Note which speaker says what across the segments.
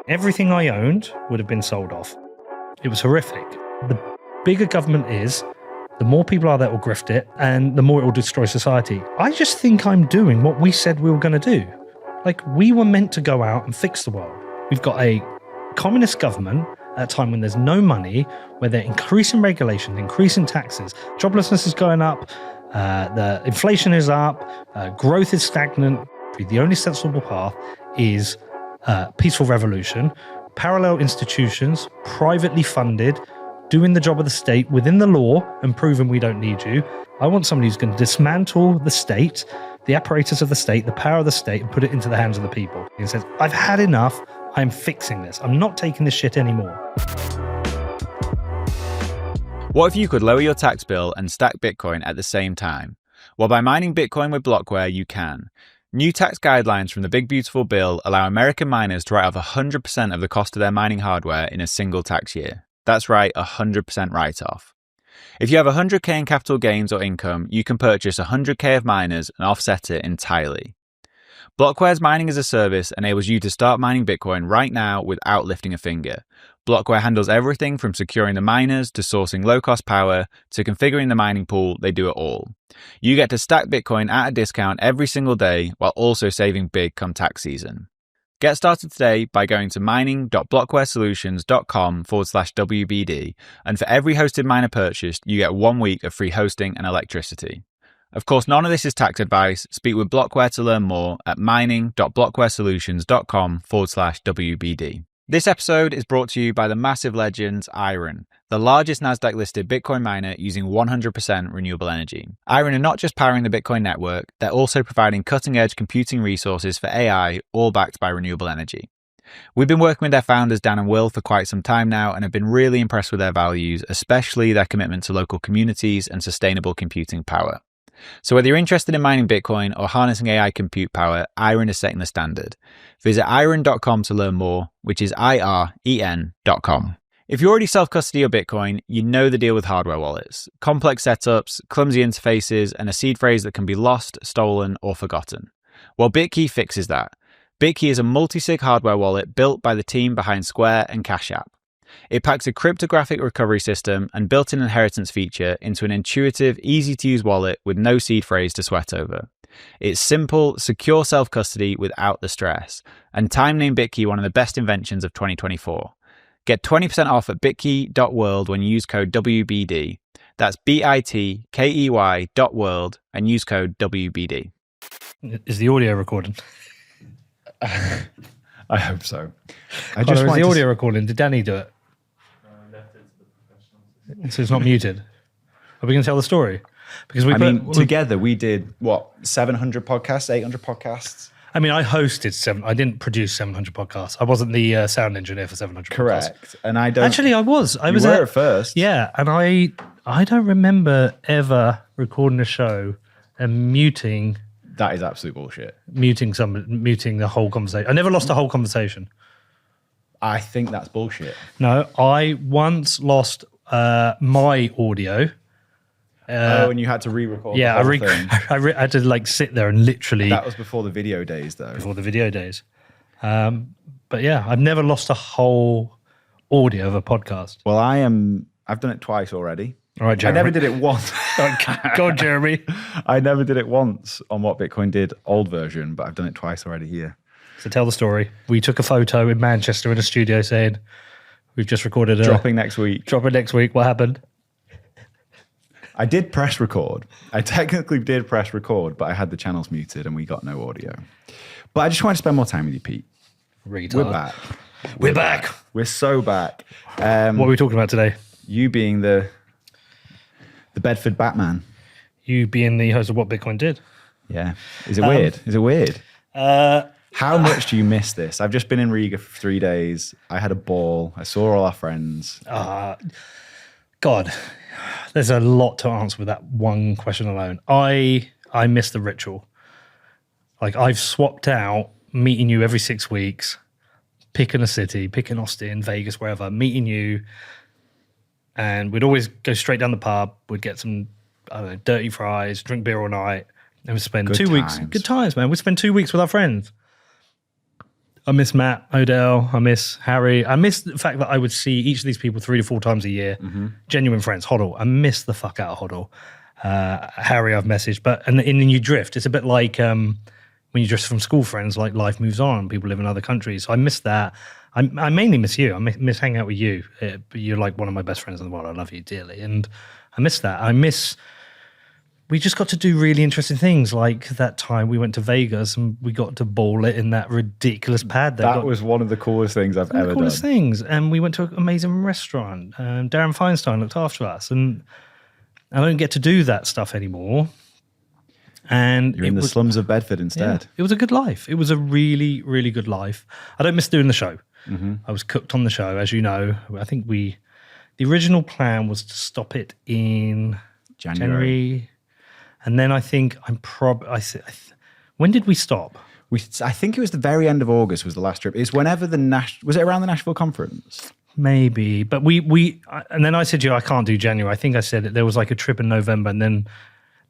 Speaker 1: Everything I owned would have been sold off. It was horrific. The bigger government is, the more people are that will grift it, and the more it will destroy society. I just think I'm doing what we said we were going to do. Like, we were meant to go out and fix the world. We've got a communist government at a time when there's no money, where they're increasing regulations, increasing taxes, joblessness is going up, the inflation is up, growth is stagnant. The only sensible path is peaceful revolution, parallel institutions, privately funded, doing the job of the state within the law and proving we don't need you. I want somebody who's going to dismantle the state, the apparatus of the state, the power of the state, and put it into the hands of the people. He says, I've had enough. I'm fixing this. I'm not taking this shit anymore.
Speaker 2: What if you could lower your tax bill and stack Bitcoin at the same time? Well, by mining Bitcoin with Blockware, you can. New tax guidelines from the Big Beautiful Bill allow American miners to write off 100% of the cost of their mining hardware in a single tax year. That's right, 100% write-off. If you have 100k in capital gains or income, you can purchase 100k of miners and offset it entirely. Blockware's mining as a service enables you to start mining Bitcoin right now without lifting a finger. Blockware handles everything from securing the miners to sourcing low-cost power to configuring the mining pool. They do it all. You get to stack Bitcoin at a discount every single day while also saving big come tax season. Get started today by going to mining.blockwaresolutions.com/WBD, and for every hosted miner purchased, you get 1 week of free hosting and electricity. Of course, none of this is tax advice. Speak with Blockware to learn more at mining.blockwaresolutions.com/WBD. This episode is brought to you by the massive legends Iron, the largest Nasdaq-listed Bitcoin miner using 100% renewable energy. Iron are not just powering the Bitcoin network, they're also providing cutting-edge computing resources for AI, all backed by renewable energy. We've been working with their founders, Dan and Will, for quite some time now and have been really impressed with their values, especially their commitment to local communities and sustainable computing power. So whether you're interested in mining Bitcoin or harnessing AI compute power, Iron is setting the standard. Visit iron.com to learn more, which is IREN.com. If you already self-custody your Bitcoin, you know the deal with hardware wallets. Complex setups, clumsy interfaces, and a seed phrase that can be lost, stolen, or forgotten. Well, Bitkey fixes that. Bitkey is a multi-sig hardware wallet built by the team behind Square and Cash App. It packs a cryptographic recovery system and built-in inheritance feature into an intuitive, easy-to-use wallet with no seed phrase to sweat over. It's simple, secure self-custody without the stress, and Time named Bitkey one of the best inventions of 2024. Get 20% off at bitkey.world when you use code WBD. That's bitkey.world and use code WBD.
Speaker 1: Is the audio recording?
Speaker 3: I hope so.
Speaker 1: Is the audio recording? Did Danny do it? So it's not muted. Are we going to tell the story? Because
Speaker 3: together we did, 700 podcasts, 800 podcasts?
Speaker 1: I mean, I hosted I didn't produce 700 podcasts. I wasn't the sound engineer for 700
Speaker 3: Correct.
Speaker 1: podcasts.
Speaker 3: And I don't...
Speaker 1: Actually, I was.
Speaker 3: You were at first.
Speaker 1: Yeah, and I don't remember ever recording a show and muting...
Speaker 3: That is absolute bullshit.
Speaker 1: Muting the whole conversation. I never lost a whole conversation.
Speaker 3: I think that's bullshit.
Speaker 1: No, I once lost my audio.
Speaker 3: And you had to re-record the whole thing.
Speaker 1: I had to sit there and literally...
Speaker 3: That was before the video days, though.
Speaker 1: Before the video days. But yeah, I've never lost a whole audio of a podcast.
Speaker 3: Well, I've done it twice already.
Speaker 1: All right, Jeremy.
Speaker 3: I never did it once.
Speaker 1: Go on, Jeremy.
Speaker 3: I never did it once on What Bitcoin Did, old version, but I've done it twice already here.
Speaker 1: So tell the story. We took a photo in Manchester in a studio saying, we've just recorded
Speaker 3: Dropping next week.
Speaker 1: Dropping next week. What happened?
Speaker 3: I did press record. I technically did press record, but I had the channels muted and we got no audio. But I just wanted to spend more time with you, Pete.
Speaker 1: Retard.
Speaker 3: We're back.
Speaker 1: We're back.
Speaker 3: We're so back.
Speaker 1: What are we talking about today?
Speaker 3: You being the Bedford Batman.
Speaker 1: You being the host of What Bitcoin Did.
Speaker 3: Yeah. Is it weird? Is it weird? How much do you miss this? I've just been in Riga for 3 days. I had a ball. I saw all our friends.
Speaker 1: God, there's a lot to answer with that one question alone. I miss the ritual. I've swapped out meeting you every 6 weeks, picking a city, picking Austin, Vegas, wherever, meeting you. And we'd always go straight down the pub. We'd get some, dirty fries, drink beer all night. And we'd spend 2 weeks. Good times, man. We'd spend 2 weeks with our friends. I miss Matt, Odell. I miss Harry. I miss the fact that I would see each of these people 3 to 4 times a year. Genuine friends. Hoddle. I miss the fuck out of Hoddle. Harry, I've messaged. And then you drift. It's a bit like when you drift from school friends, like life moves on. People live in other countries. So I miss that. I mainly miss you. I miss hanging out with you. You're like one of my best friends in the world. I love you dearly. And I miss that. We just got to do really interesting things, like that time we went to Vegas and we got to bowl it in that ridiculous pad.
Speaker 3: That was one of the coolest things I've ever done.
Speaker 1: Coolest things. And we went to an amazing restaurant. Darren Feinstein looked after us. And I don't get to do that stuff anymore. And
Speaker 3: you're in the slums of Bedford instead.
Speaker 1: Yeah, it was a good life. It was a really, really good life. I don't miss doing the show. I was cooked on the show, as you know. I think the original plan was to stop it in January. And then I think when did we stop?
Speaker 3: I think it was the very end of August was the last trip. It's whenever was it around the Nashville conference?
Speaker 1: Maybe, but and then I said to you, I can't do January. I think I said there was like a trip in November, and then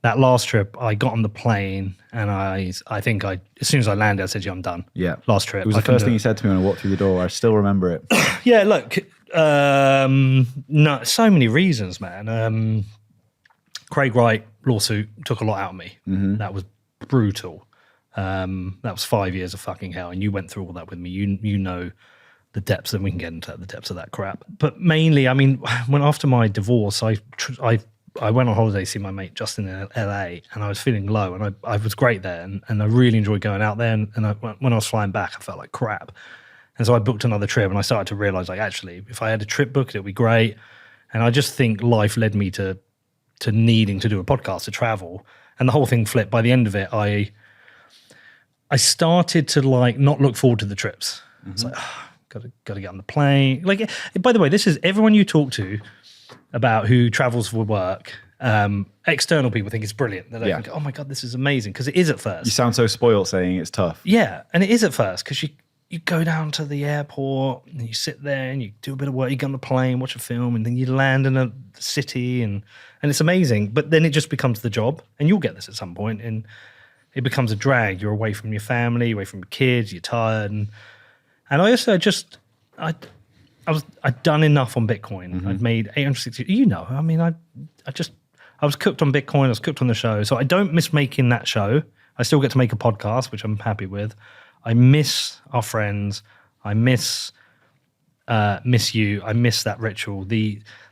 Speaker 1: that last trip, I got on the plane, and I think as soon as I landed, I said, I'm done.
Speaker 3: Yeah.
Speaker 1: Last trip.
Speaker 3: It was the first thing you said to me when I walked through the door. I still remember it.
Speaker 1: Yeah, look, no, so many reasons, man. Craig Wright lawsuit took a lot out of me. That was brutal. That was 5 years of fucking hell, and you went through all that with me. You know the depths, and we can get into the depths of that crap. But mainly, I mean, when after my divorce, I went on holiday to see my mate Justin in LA, and I was feeling low, and I was great there, and I really enjoyed going out there. And when I was flying back, I felt like crap. And so I booked another trip, and I started to realize, like, actually, if I had a trip booked, it would be great. And I just think life led me to needing to do a podcast, to travel. And the whole thing flipped. By the end of it, I started to like not look forward to the trips. It's like, got to get on the plane. Like, by the way, this is everyone you talk to about who travels for work. External people think it's brilliant. They don't think, oh my God, this is amazing. Because it is at first.
Speaker 3: You sound so spoiled saying it's tough.
Speaker 1: Yeah, and it is at first because you go down to the airport and you sit there and you do a bit of work, you get on the plane, watch a film, and then you land in a city and it's amazing. But then it just becomes the job, and you'll get this at some point, and it becomes a drag. You're away from your family, away from your kids, you're tired. And I also I'd done enough on Bitcoin. I'd made 860, I mean, I was cooked on Bitcoin, I was cooked on the show. So I don't miss making that show. I still get to make a podcast, which I'm happy with. I miss our friends. I miss you. I miss that ritual.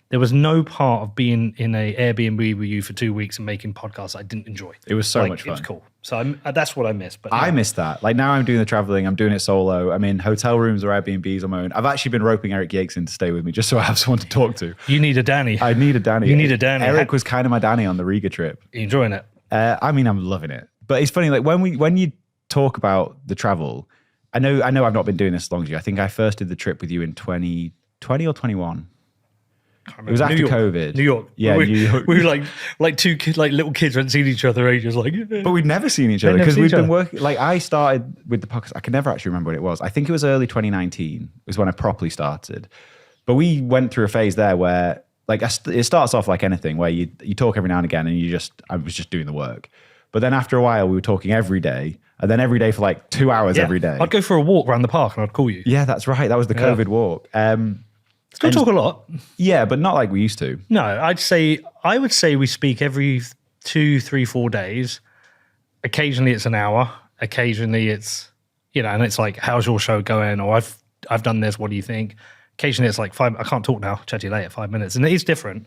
Speaker 1: There was no part of being in a Airbnb with you for 2 weeks and making podcasts I didn't enjoy.
Speaker 3: It was so much fun.
Speaker 1: It was cool. So that's what I miss. But
Speaker 3: I miss that. Like now I'm doing the traveling. I'm doing it solo. I'm in hotel rooms or Airbnbs on my own. I've actually been roping Eric Yates in to stay with me just so I have someone to talk to.
Speaker 1: You need a Danny.
Speaker 3: I need a Danny.
Speaker 1: You need a Danny.
Speaker 3: Eric was kind of my Danny on the Riga trip.
Speaker 1: Are you enjoying it?
Speaker 3: I mean, I'm loving it. But it's funny, like when you talk about the travel, I know I've not been doing this as long as you. I think I first did the trip with you in 2020 or 21. It was after COVID.
Speaker 1: New York.
Speaker 3: Yeah, New York.
Speaker 1: We were like two kids, like little kids, hadn't seen each other ages. Like,
Speaker 3: but we'd never seen each other because we've been working. Like I started with the podcast. I can never actually remember what it was. I think it was early 2019 was when I properly started. But we went through a phase there where, like, it starts off like anything, where you talk every now and again, and I was just doing the work. But then after a while, we were talking every day, and then every day for like 2 hours every day.
Speaker 1: I'd go for a walk around the park, and I'd call you.
Speaker 3: Yeah, that's right. That was the COVID walk.
Speaker 1: Still talk a lot.
Speaker 3: Yeah, but not like we used to.
Speaker 1: No, I would say we speak every 2, 3, 4 days. Occasionally it's an hour. Occasionally it's, and it's like, how's your show going? Or I've done this. What do you think? Occasionally it's like I can't talk now. Chat to you later, 5 minutes. And it is different.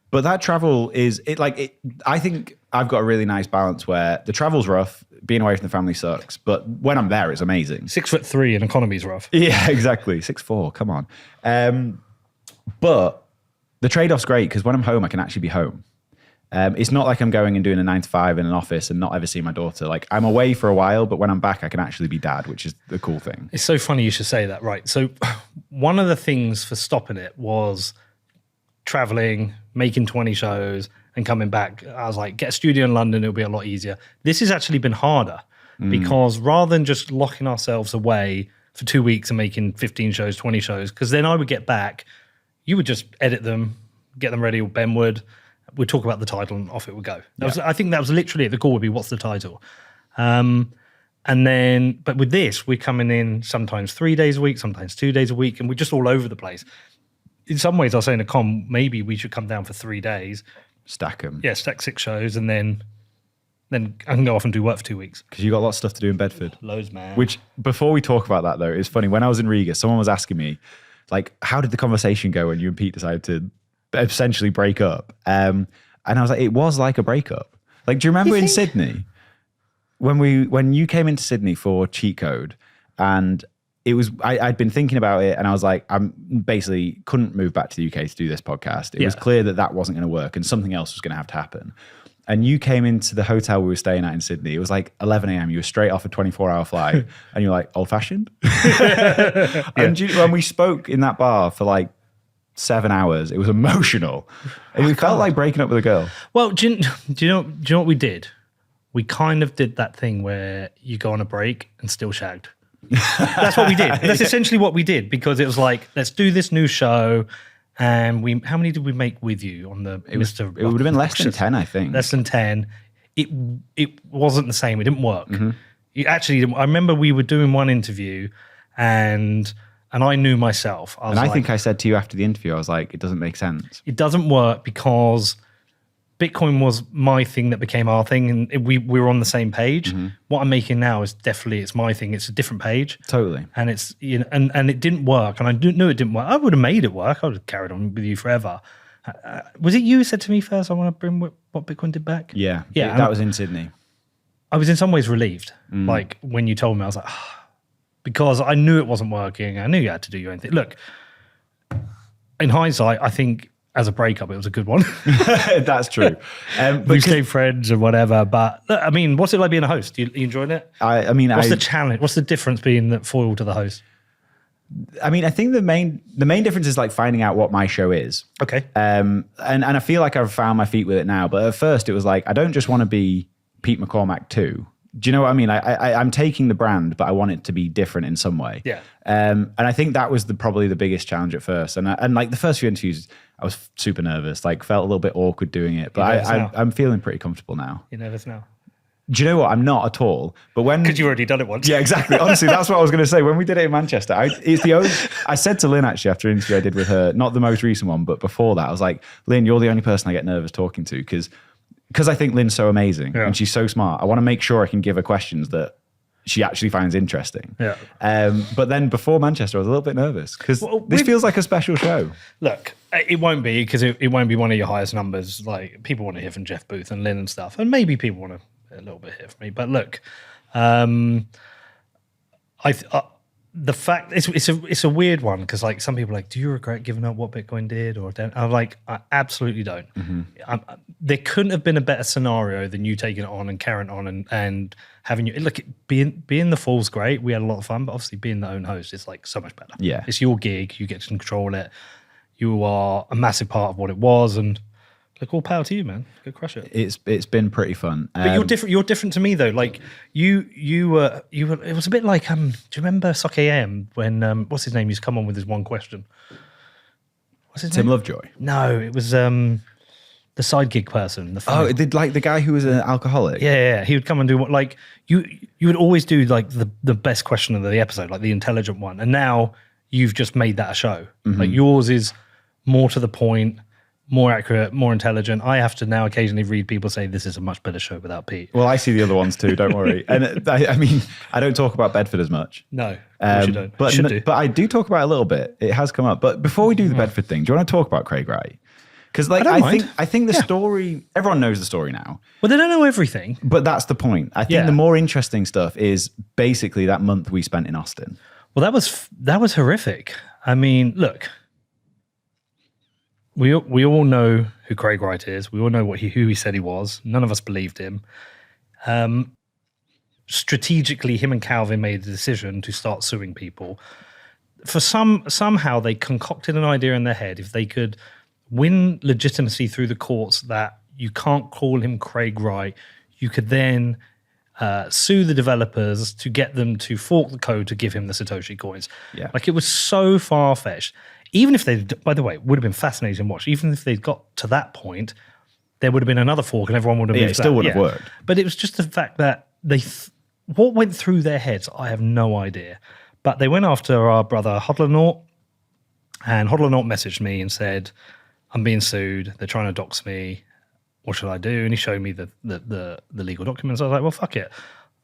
Speaker 1: But
Speaker 3: that travel is I think I've got a really nice balance where the travel's rough, being away from the family sucks, but when I'm there, it's amazing.
Speaker 1: 6'3" and economy's rough.
Speaker 3: Yeah, exactly. 6'4", come on. But the trade-off's great because when I'm home, I can actually be home. It's not like I'm going and doing a 9 to 5 in an office and not ever see my daughter. Like I'm away for a while, but when I'm back, I can actually be dad, which is the cool thing.
Speaker 1: It's so funny you should say that, right? So one of the things for stopping it was traveling, making 20 shows and coming back. I was like, get a studio in London, it'll be a lot easier. This has actually been harder because rather than just locking ourselves away for 2 weeks and making 15 shows, 20 shows, because then I would get back, you would just edit them, get them ready, or Ben would. We'd talk about the title and off it would go. I think that was literally it. The call would be, what's the title? And And then, but with this, we're coming in sometimes 3 days a week, sometimes 2 days a week, and we're just all over the place. In some ways, I was saying to Com, maybe we should come down for 3 days.
Speaker 3: Stack them.
Speaker 1: Yeah, stack 6 shows, and then I can go off and do work for 2 weeks.
Speaker 3: Because you got a lot of stuff to do in Bedford.
Speaker 1: Loads, man.
Speaker 3: Which, before we talk about that though, it's funny. When I was in Riga, someone was asking me, like, how did the conversation go when you and Pete decided to essentially break up? And I was like, it was like a breakup. Like, do you remember in Sydney? When you came into Sydney for Cheat Code, and it was I'd been thinking about it, and I was like, I'm basically couldn't move back to the UK to do this podcast. It was clear that wasn't going to work, and something else was going to have to happen. And you came into the hotel we were staying at in Sydney. It was like 11 a.m. You were straight off a 24-hour flight, and you're like, old-fashioned. And when we spoke in that bar for like 7 hours, it was emotional, and we felt like breaking up with a girl.
Speaker 1: Well, do you know what we did? We kind of did that thing where you go on a break and still shagged. That's what we did. That's essentially what we did, because it was like, let's do this new show. And how many did we make with you on the? It would have been
Speaker 3: less than 10, I think.
Speaker 1: Less than 10. It wasn't the same. It didn't work. Mm-hmm. I remember we were doing one interview, and I knew myself.
Speaker 3: I think I said to you after the interview, I was like, it doesn't make sense.
Speaker 1: It doesn't work because Bitcoin was my thing that became our thing, and we were on the same page. Mm-hmm. What I'm making now is definitely, it's my thing. It's a different page.
Speaker 3: Totally.
Speaker 1: And it's, you know, and it didn't work, and I knew it didn't work. I would have made it work. I would have carried on with you forever. Was it you who said to me first, I want to bring what Bitcoin did back?
Speaker 3: Yeah. That was in Sydney.
Speaker 1: I was in some ways relieved. Like when you told me, I was like, because I knew it wasn't working. I knew you had to do your own thing. Look, in hindsight, I think as a breakup, it was a good one.
Speaker 3: That's true.
Speaker 1: We stayed friends and whatever. But look, I mean, what's it like being a host? You enjoying it?
Speaker 3: What's
Speaker 1: the challenge? What's the difference being the foil to the host?
Speaker 3: I mean, I think the main difference is like finding out what my show is.
Speaker 1: Okay.
Speaker 3: And I feel like I've found my feet with it now. But at first, it was like, I don't just want to be Pete McCormack too. Do you know what I mean? I'm taking the brand, but I want it to be different in some way.
Speaker 1: Yeah.
Speaker 3: And I think that was probably the biggest challenge at first. And like the first few interviews, I was super nervous, like felt a little bit awkward doing it. But I'm feeling pretty comfortable now.
Speaker 1: You're nervous now?
Speaker 3: Do you know what? I'm not at all. But
Speaker 1: because you already done it once.
Speaker 3: Yeah, exactly. Honestly, that's what I was going to say. When we did it in Manchester, I said to Lynn actually after an interview I did with her, not the most recent one, but before that, I was like, Lynn, you're the only person I get nervous talking to because I think Lynn's so amazing and she's so smart. I want to make sure I can give her questions that she actually finds interesting.
Speaker 1: Yeah.
Speaker 3: But then before Manchester, I was a little bit nervous because this feels like a special show.
Speaker 1: Look, it won't be, because it won't be one of your highest numbers. Like, people want to hear from Jeff Booth and Lynn and stuff, and maybe people want to a little bit hear from me. But look, the fact it's a weird one, because like some people are like, do you regret giving up what Bitcoin did or don't? I'm like, I absolutely don't. Mm-hmm. There couldn't have been a better scenario than you taking it on and carrying on and having you look. Being the Fool's great. We had a lot of fun, but obviously being the own host is like so much better.
Speaker 3: Yeah,
Speaker 1: it's your gig. You get to control it. You are a massive part of what it was, and look, all power to you, man. Go crush it.
Speaker 3: It's been pretty fun.
Speaker 1: But you're different. You're different to me though. Like you were. It was a bit like do you remember Sock AM when what's his name used to come on with his one question? What's his name?
Speaker 3: Tim Lovejoy.
Speaker 1: No, it was the side gig person.
Speaker 3: Like the guy who was an alcoholic.
Speaker 1: Yeah. He would come and do what like you would always do like the best question of the episode, like the intelligent one. And now you've just made that a show. Mm-hmm. Like yours is more to the point, more accurate, more intelligent. I have to now occasionally read people say this is a much better show without Pete.
Speaker 3: Well, I see the other ones too, don't worry. And I mean, I don't talk about Bedford as much.
Speaker 1: No, you don't.
Speaker 3: But I do talk about it a little bit. It has come up. But before we do the Bedford thing, do you want to talk about Craig Wright? Because like I think the story, everyone knows the story now.
Speaker 1: Well, they don't know everything.
Speaker 3: But that's the point. I think the more interesting stuff is basically that month we spent in Austin.
Speaker 1: Well, that was horrific. I mean, look, we all know who Craig Wright is. We all know who he said he was. None of us believed him. Strategically, him and Calvin made the decision to start suing people. Somehow they concocted an idea in their head. If they could win legitimacy through the courts that you can't call him Craig Wright, you could then sue the developers to get them to fork the code to give him the Satoshi coins.
Speaker 3: Yeah.
Speaker 1: Like, it was so far-fetched. Even if they, by the way, it would have been fascinating to watch. Even if they got to that point, there would have been another fork and everyone would have moved.
Speaker 3: It still would have worked.
Speaker 1: But it was just the fact that what went through their heads, I have no idea. But they went after our brother Hodlernaut, and Hodlernaut messaged me and said, I'm being sued. They're trying to dox me. What should I do? And he showed me the legal documents. I was like, well, fuck it.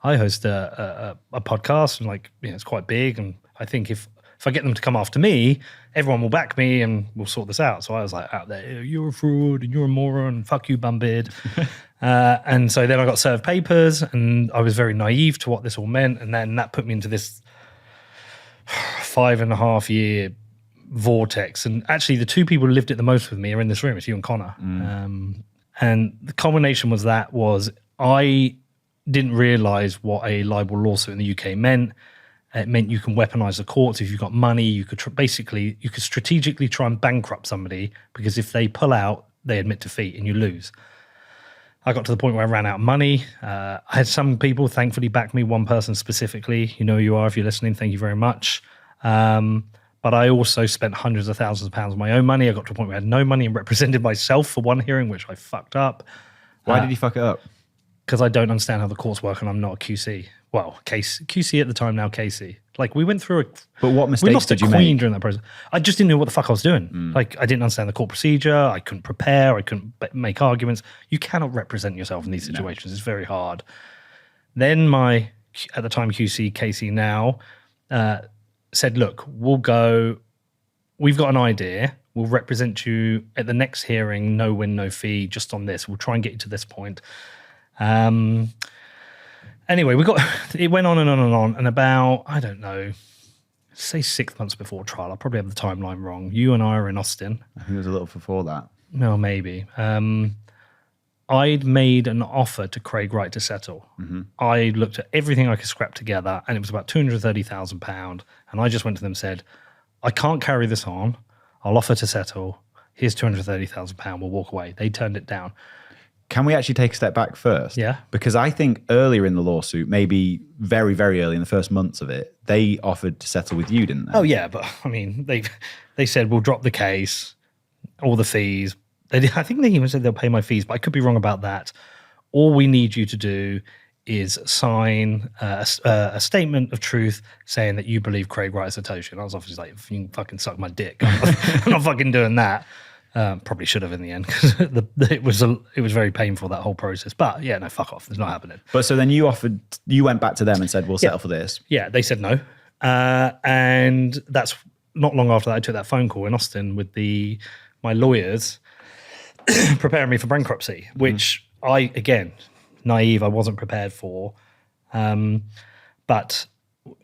Speaker 1: I host a podcast, and like, it's quite big. And I think if I get them to come after me, everyone will back me and we'll sort this out. So I was like, out there, you're a fraud and you're a moron. Fuck you, Bumbid. And so then I got served papers, and I was very naive to what this all meant. And then that put me into this 5.5 year vortex. And actually, the two people who lived it the most with me are in this room. It's you and Connor. And the culmination was I didn't realize what a libel lawsuit in the UK meant. It meant you can weaponize the courts. If you've got money, you could you could strategically try and bankrupt somebody, because if they pull out, they admit defeat and you lose. I got to the point where I ran out of money. I had some people thankfully back me, one person specifically. You know who you are if you're listening. Thank you very much. But I also spent hundreds of thousands of pounds of my own money. I got to a point where I had no money and represented myself for one hearing, which I fucked up.
Speaker 3: Why did you fuck it up?
Speaker 1: Because I don't understand how the courts work, and I'm not a QC. Well, QC at the time, now KC. Like, we went through
Speaker 3: But what mistakes did you make
Speaker 1: during that process? I just didn't know what the fuck I was doing. Like, I didn't understand the court procedure. I couldn't prepare. I couldn't make arguments. You cannot represent yourself in these situations. It's very hard. Then my, at the time, QC, KC now, said, look, we'll go, we've got an idea. We'll represent you at the next hearing, no win, no fee, just on this. We'll try and get you to this point. Anyway, it went on and on and on. And about, I don't know, say 6 months before trial, I probably have the timeline wrong. You and I are in Austin.
Speaker 3: I think it was a little before that.
Speaker 1: No, maybe. I'd made an offer to Craig Wright to settle. I looked at everything I could scrap together, and it was about £230,000. And I just went to them and said, I can't carry this on. I'll offer to settle. Here's £230,000. We'll walk away. They turned it down.
Speaker 3: Can we actually take a step back first?
Speaker 1: Yeah.
Speaker 3: Because I think earlier in the lawsuit, maybe very, very early in the first months of it, they offered to settle with you, didn't they?
Speaker 1: Oh, yeah. But, I mean, they said, we'll drop the case, all the fees. I think they even said they'll pay my fees, but I could be wrong about that. All we need you to do is sign a statement of truth saying that you believe Craig Wright is a totion. And I was obviously like, you can fucking suck my dick. I'm not fucking doing that. Probably should have in the end, because it was very painful, that whole process. But yeah, no, fuck off. It's not happening.
Speaker 3: But so then you went back to them and said, we'll settle for this.
Speaker 1: Yeah, they said no. And that's not long after that, I took that phone call in Austin with my lawyers preparing me for bankruptcy, which I, again, naive, I wasn't prepared for. But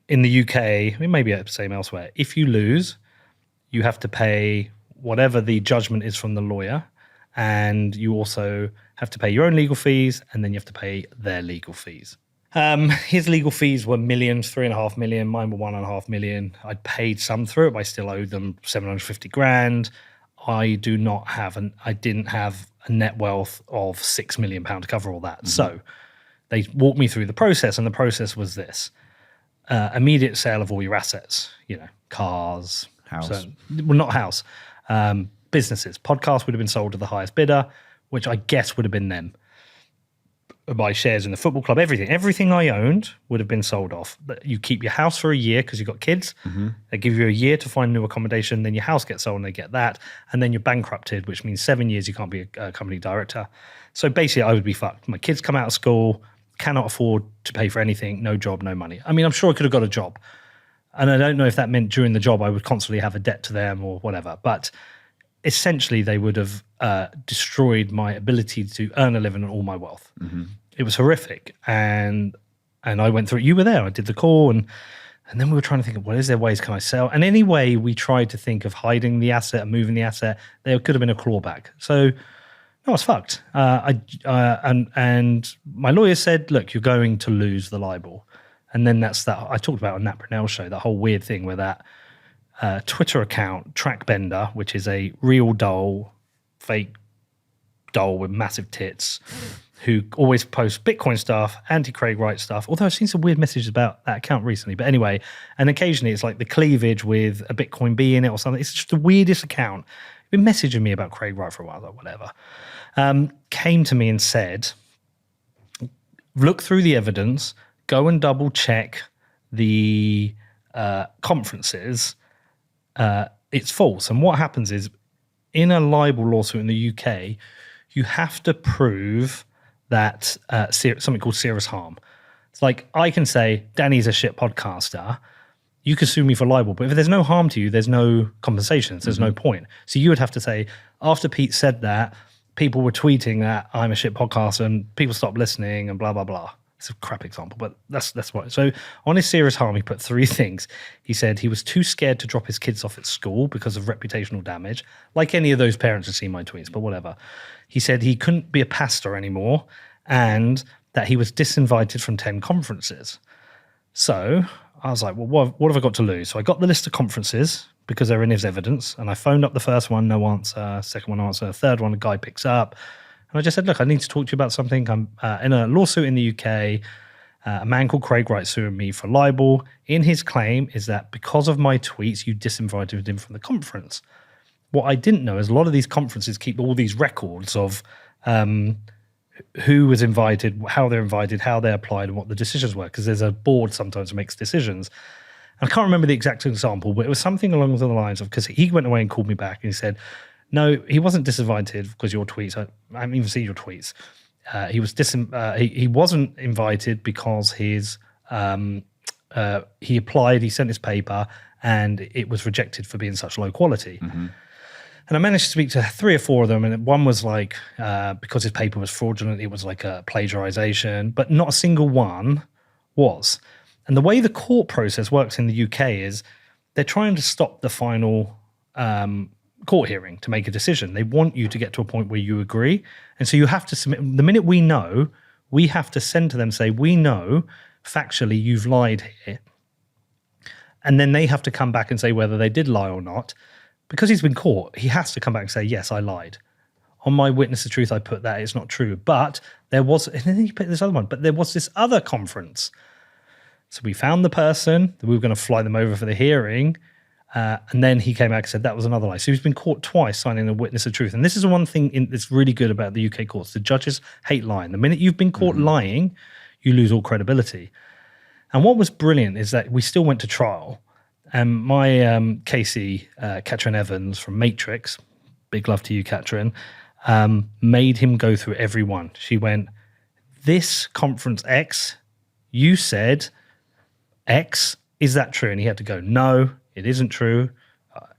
Speaker 1: in the UK, I mean, maybe the same elsewhere, if you lose, you have to pay whatever the judgment is from the lawyer, and you also have to pay your own legal fees, and then you have to pay their legal fees. His legal fees were millions, 3.5 million. Mine were 1.5 million. I'd paid some through it, but I still owed them 750 grand. I didn't have a net wealth of £6 million to cover all that. So they walked me through the process, and the process was this: immediate sale of all your assets, cars,
Speaker 3: house.
Speaker 1: Well, not house. Businesses. Podcasts would have been sold to the highest bidder, which I guess would have been them. My shares in the football club, everything I owned would have been sold off. You keep your house for a year because you've got kids. They give you a year to find new accommodation. Then your house gets sold and they get that. And then you're bankrupted, which means 7 years you can't be a company director. So basically I would be fucked. My kids come out of school, cannot afford to pay for anything, no job, no money. I mean, I'm sure I could have got a job. And I don't know if that meant during the job I would constantly have a debt to them or whatever. But essentially, they would have destroyed my ability to earn a living and all my wealth. It was horrific. And I went through it. You were there. I did the call. And then we were trying to think of, is there ways can I sell? And anyway, we tried to think of hiding the asset and moving the asset. There could have been a clawback. So no, I was fucked. And my lawyer said, look, you're going to lose the libel. And then that's that. I talked about on Nat Brunel show, that whole weird thing where that Twitter account, Trackbender, which is a real doll, fake doll with massive tits, who always posts Bitcoin stuff, anti-Craig Wright stuff, although I've seen some weird messages about that account recently. But anyway, and occasionally it's like the cleavage with a Bitcoin B in it or something. It's just the weirdest account. Been messaging me about Craig Wright for a while, like whatever. Came to me and said, look through the evidence. go and double check the conferences. It's false. And what happens is, in a libel lawsuit in the UK, you have to prove that something called serious harm. It's like, I can say, Danny's a shit podcaster. You can sue me for libel, but if there's no harm to you, there's no compensations. There's no point. So you would have to say, after Pete said that, people were tweeting that I'm a shit podcaster and people stopped listening and blah, blah, blah. It's a crap example, but that's what. So on his serious harm, he put 3 things. He said he was too scared to drop his kids off at school because of reputational damage, like any of those parents who see my tweets, but whatever. He said he couldn't be a pastor anymore and that he was disinvited from 10 conferences. So I was like, well, what have I got to lose? So I got the list of conferences because they're in his evidence, and I phoned up the first one, no answer. Second one, answer. Third one, a guy picks up. And I just said, look, I need to talk to you about something. I'm in a lawsuit in the UK. A man called Craig Wright suing me for libel. In his claim is that because of my tweets, you disinvited him from the conference. What I didn't know is a lot of these conferences keep all these records of who was invited, how they're invited, how they applied, and what the decisions were, because there's a board sometimes that makes decisions. And I can't remember the exact example, but it was something along the lines of, because he went away and called me back and he said, no, he wasn't disinvited because your tweets. I haven't even seen your tweets. He wasn't invited because his he applied, he sent his paper, and it was rejected for being such low quality. Mm-hmm. And I managed to speak to 3 or 4 of them, and one was like because his paper was fraudulent, it was like a plagiarization, but not a single one was. And the way the court process works in the UK is they're trying to stop the final court hearing to make a decision. They want you to get to a point where you agree. And so you have to submit, the minute we know, we have to send to them, say, we know factually you've lied here. And then they have to come back and say whether they did lie or not. Because he's been caught, he has to come back and say, yes, I lied. On my witness of truth, I put that it's not true. But there was, and then he put this other one, but there was this other conference. So we found the person, we were going to fly them over for the hearing. And then he came back and said that was another lie. So he's been caught twice signing a witness of truth. And this is the one thing that's really good about the UK courts. The judges hate lying. The minute you've been caught lying, you lose all credibility. And what was brilliant is that we still went to trial. And my Casey, Katrin Evans from Matrix, big love to you, Katrin, made him go through every one. She went, this conference X, you said X, is that true? And he had to go, no, it isn't true.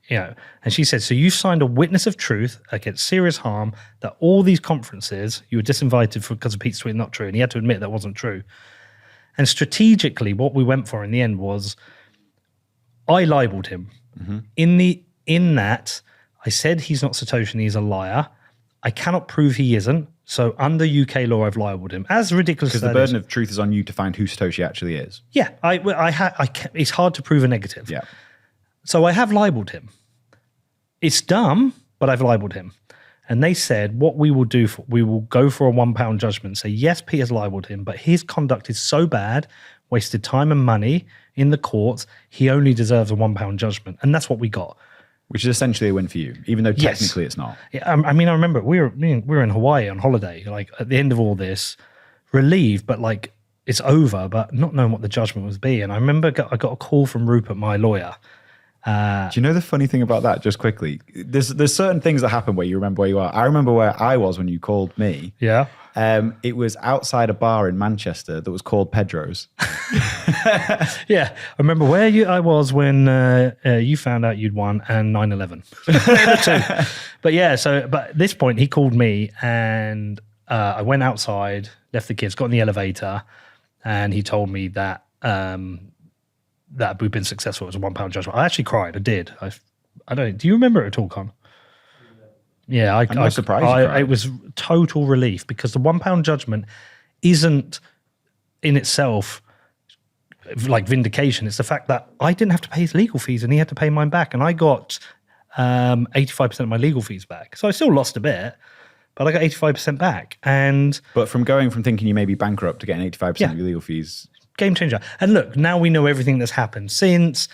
Speaker 1: And she said, so you signed a witness of truth against serious harm that all these conferences you were disinvited for because of Pete's tweet, not true. And he had to admit that wasn't true. And strategically, what we went for in the end was I libeled him. Mm-hmm. In that, I said he's not Satoshi, he's a liar. I cannot prove he isn't. So under UK law, I've libeled him. As ridiculous as that is.
Speaker 3: Because the burden of truth is on you to find who Satoshi actually is.
Speaker 1: Yeah, it's hard to prove a negative.
Speaker 3: Yeah.
Speaker 1: So I have libeled him. It's dumb, but I've libeled him. And they said, what we will do, we will go for a £1 judgment. Say, yes, Peter's libeled him, but his conduct is so bad, wasted time and money in the courts, he only deserves a £1 judgment. And that's what we got.
Speaker 3: Which is essentially a win for you, even though technically it's not.
Speaker 1: Yeah, I mean, I remember we were in Hawaii on holiday, like at the end of all this, relieved, but like it's over, but not knowing what the judgment was be. And I remember I got a call from Rupert, my lawyer.
Speaker 3: Do you know the funny thing about that, just quickly? There's certain things that happen where you remember where you are. I remember where I was when you called me.
Speaker 1: Yeah.
Speaker 3: It was outside a bar in Manchester that was called Pedro's.
Speaker 1: Yeah. I remember where I was when you found out you'd won and 9/11. But yeah, but at this point he called me and I went outside, left the kids, got in the elevator, and he told me that that we've been successful. It was a £1 judgment. I actually cried. I did. I don't. Do you remember it at all, Con? Yeah,
Speaker 3: I'm not surprised.
Speaker 1: It was total relief because the £1 judgment isn't in itself like vindication. It's the fact that I didn't have to pay his legal fees and he had to pay mine back, and I got 85% of my legal fees back. So I still lost a bit, but I got 85% back.
Speaker 3: But from going from thinking you may be bankrupt to getting 85% of your legal fees.
Speaker 1: Game changer. And look, now we know everything that's happened since,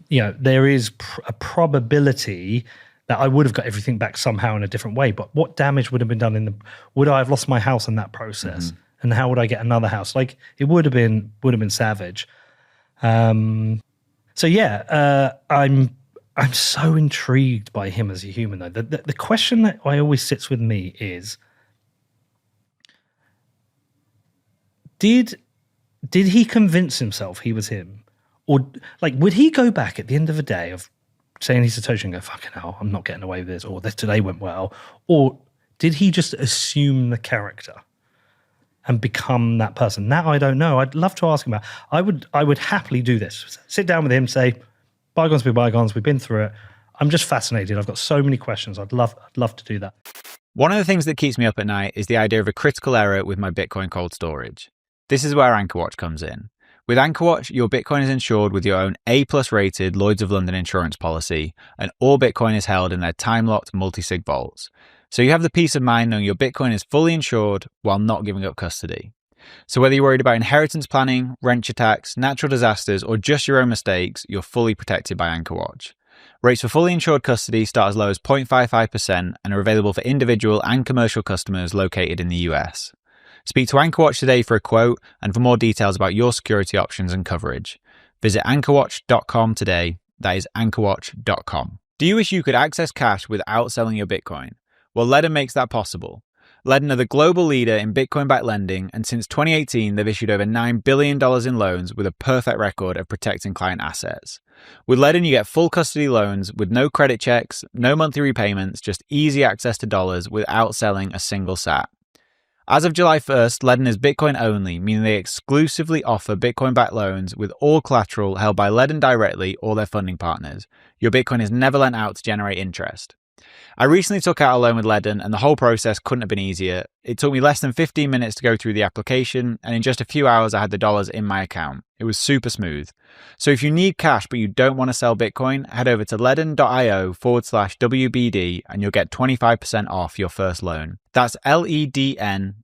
Speaker 1: there is a probability that I would have got everything back somehow in a different way. But what damage would have been done would I have lost my house in that process? Mm-hmm. and how would I get another house? Like, it would have been savage. I'm so intrigued by him as a human, though. The question that always sits with me is, did he convince himself he was him? Or, like, would he go back at the end of the day of saying he's Satoshi and go, fucking hell, I'm not getting away with this, or this today went well? Or did he just assume the character and become that person? That I don't know. I'd love to ask him about. I would happily do this. Sit down with him, say, bygones be bygones, we've been through it. I'm just fascinated. I've got so many questions. I'd love to do that.
Speaker 2: One of the things that keeps me up at night is the idea of a critical error with my Bitcoin cold storage. This is where AnchorWatch comes in. With AnchorWatch, your Bitcoin is insured with your own A+ rated Lloyd's of London insurance policy, and all Bitcoin is held in their time-locked multi-sig vaults. So you have the peace of mind knowing your Bitcoin is fully insured while not giving up custody. So whether you're worried about inheritance planning, rent attacks, natural disasters, or just your own mistakes, you're fully protected by AnchorWatch. Rates for fully insured custody start as low as 0.55% and are available for individual and commercial customers located in the US. Speak to AnchorWatch today for a quote and for more details about your security options and coverage. Visit anchorwatch.com today. That is anchorwatch.com. Do you wish you could access cash without selling your Bitcoin? Well, Ledden makes that possible. Ledden are the global leader in Bitcoin-backed lending, and since 2018, they've issued over $9 billion in loans with a perfect record of protecting client assets. With Ledden, you get full custody loans with no credit checks, no monthly repayments, just easy access to dollars without selling a single sat. As of July 1st, Ledden is Bitcoin only, meaning they exclusively offer Bitcoin-backed loans with all collateral held by Ledden directly or their funding partners. Your Bitcoin is never lent out to generate interest. I recently took out a loan with Ledden, and the whole process couldn't have been easier. It took me less than 15 minutes to go through the application, and in just a few hours I had the dollars in my account. It was super smooth. So if you need cash but you don't want to sell Bitcoin, head over to ledden.io/WBD and you'll get 25% off your first loan. That's ledn.io/WBD.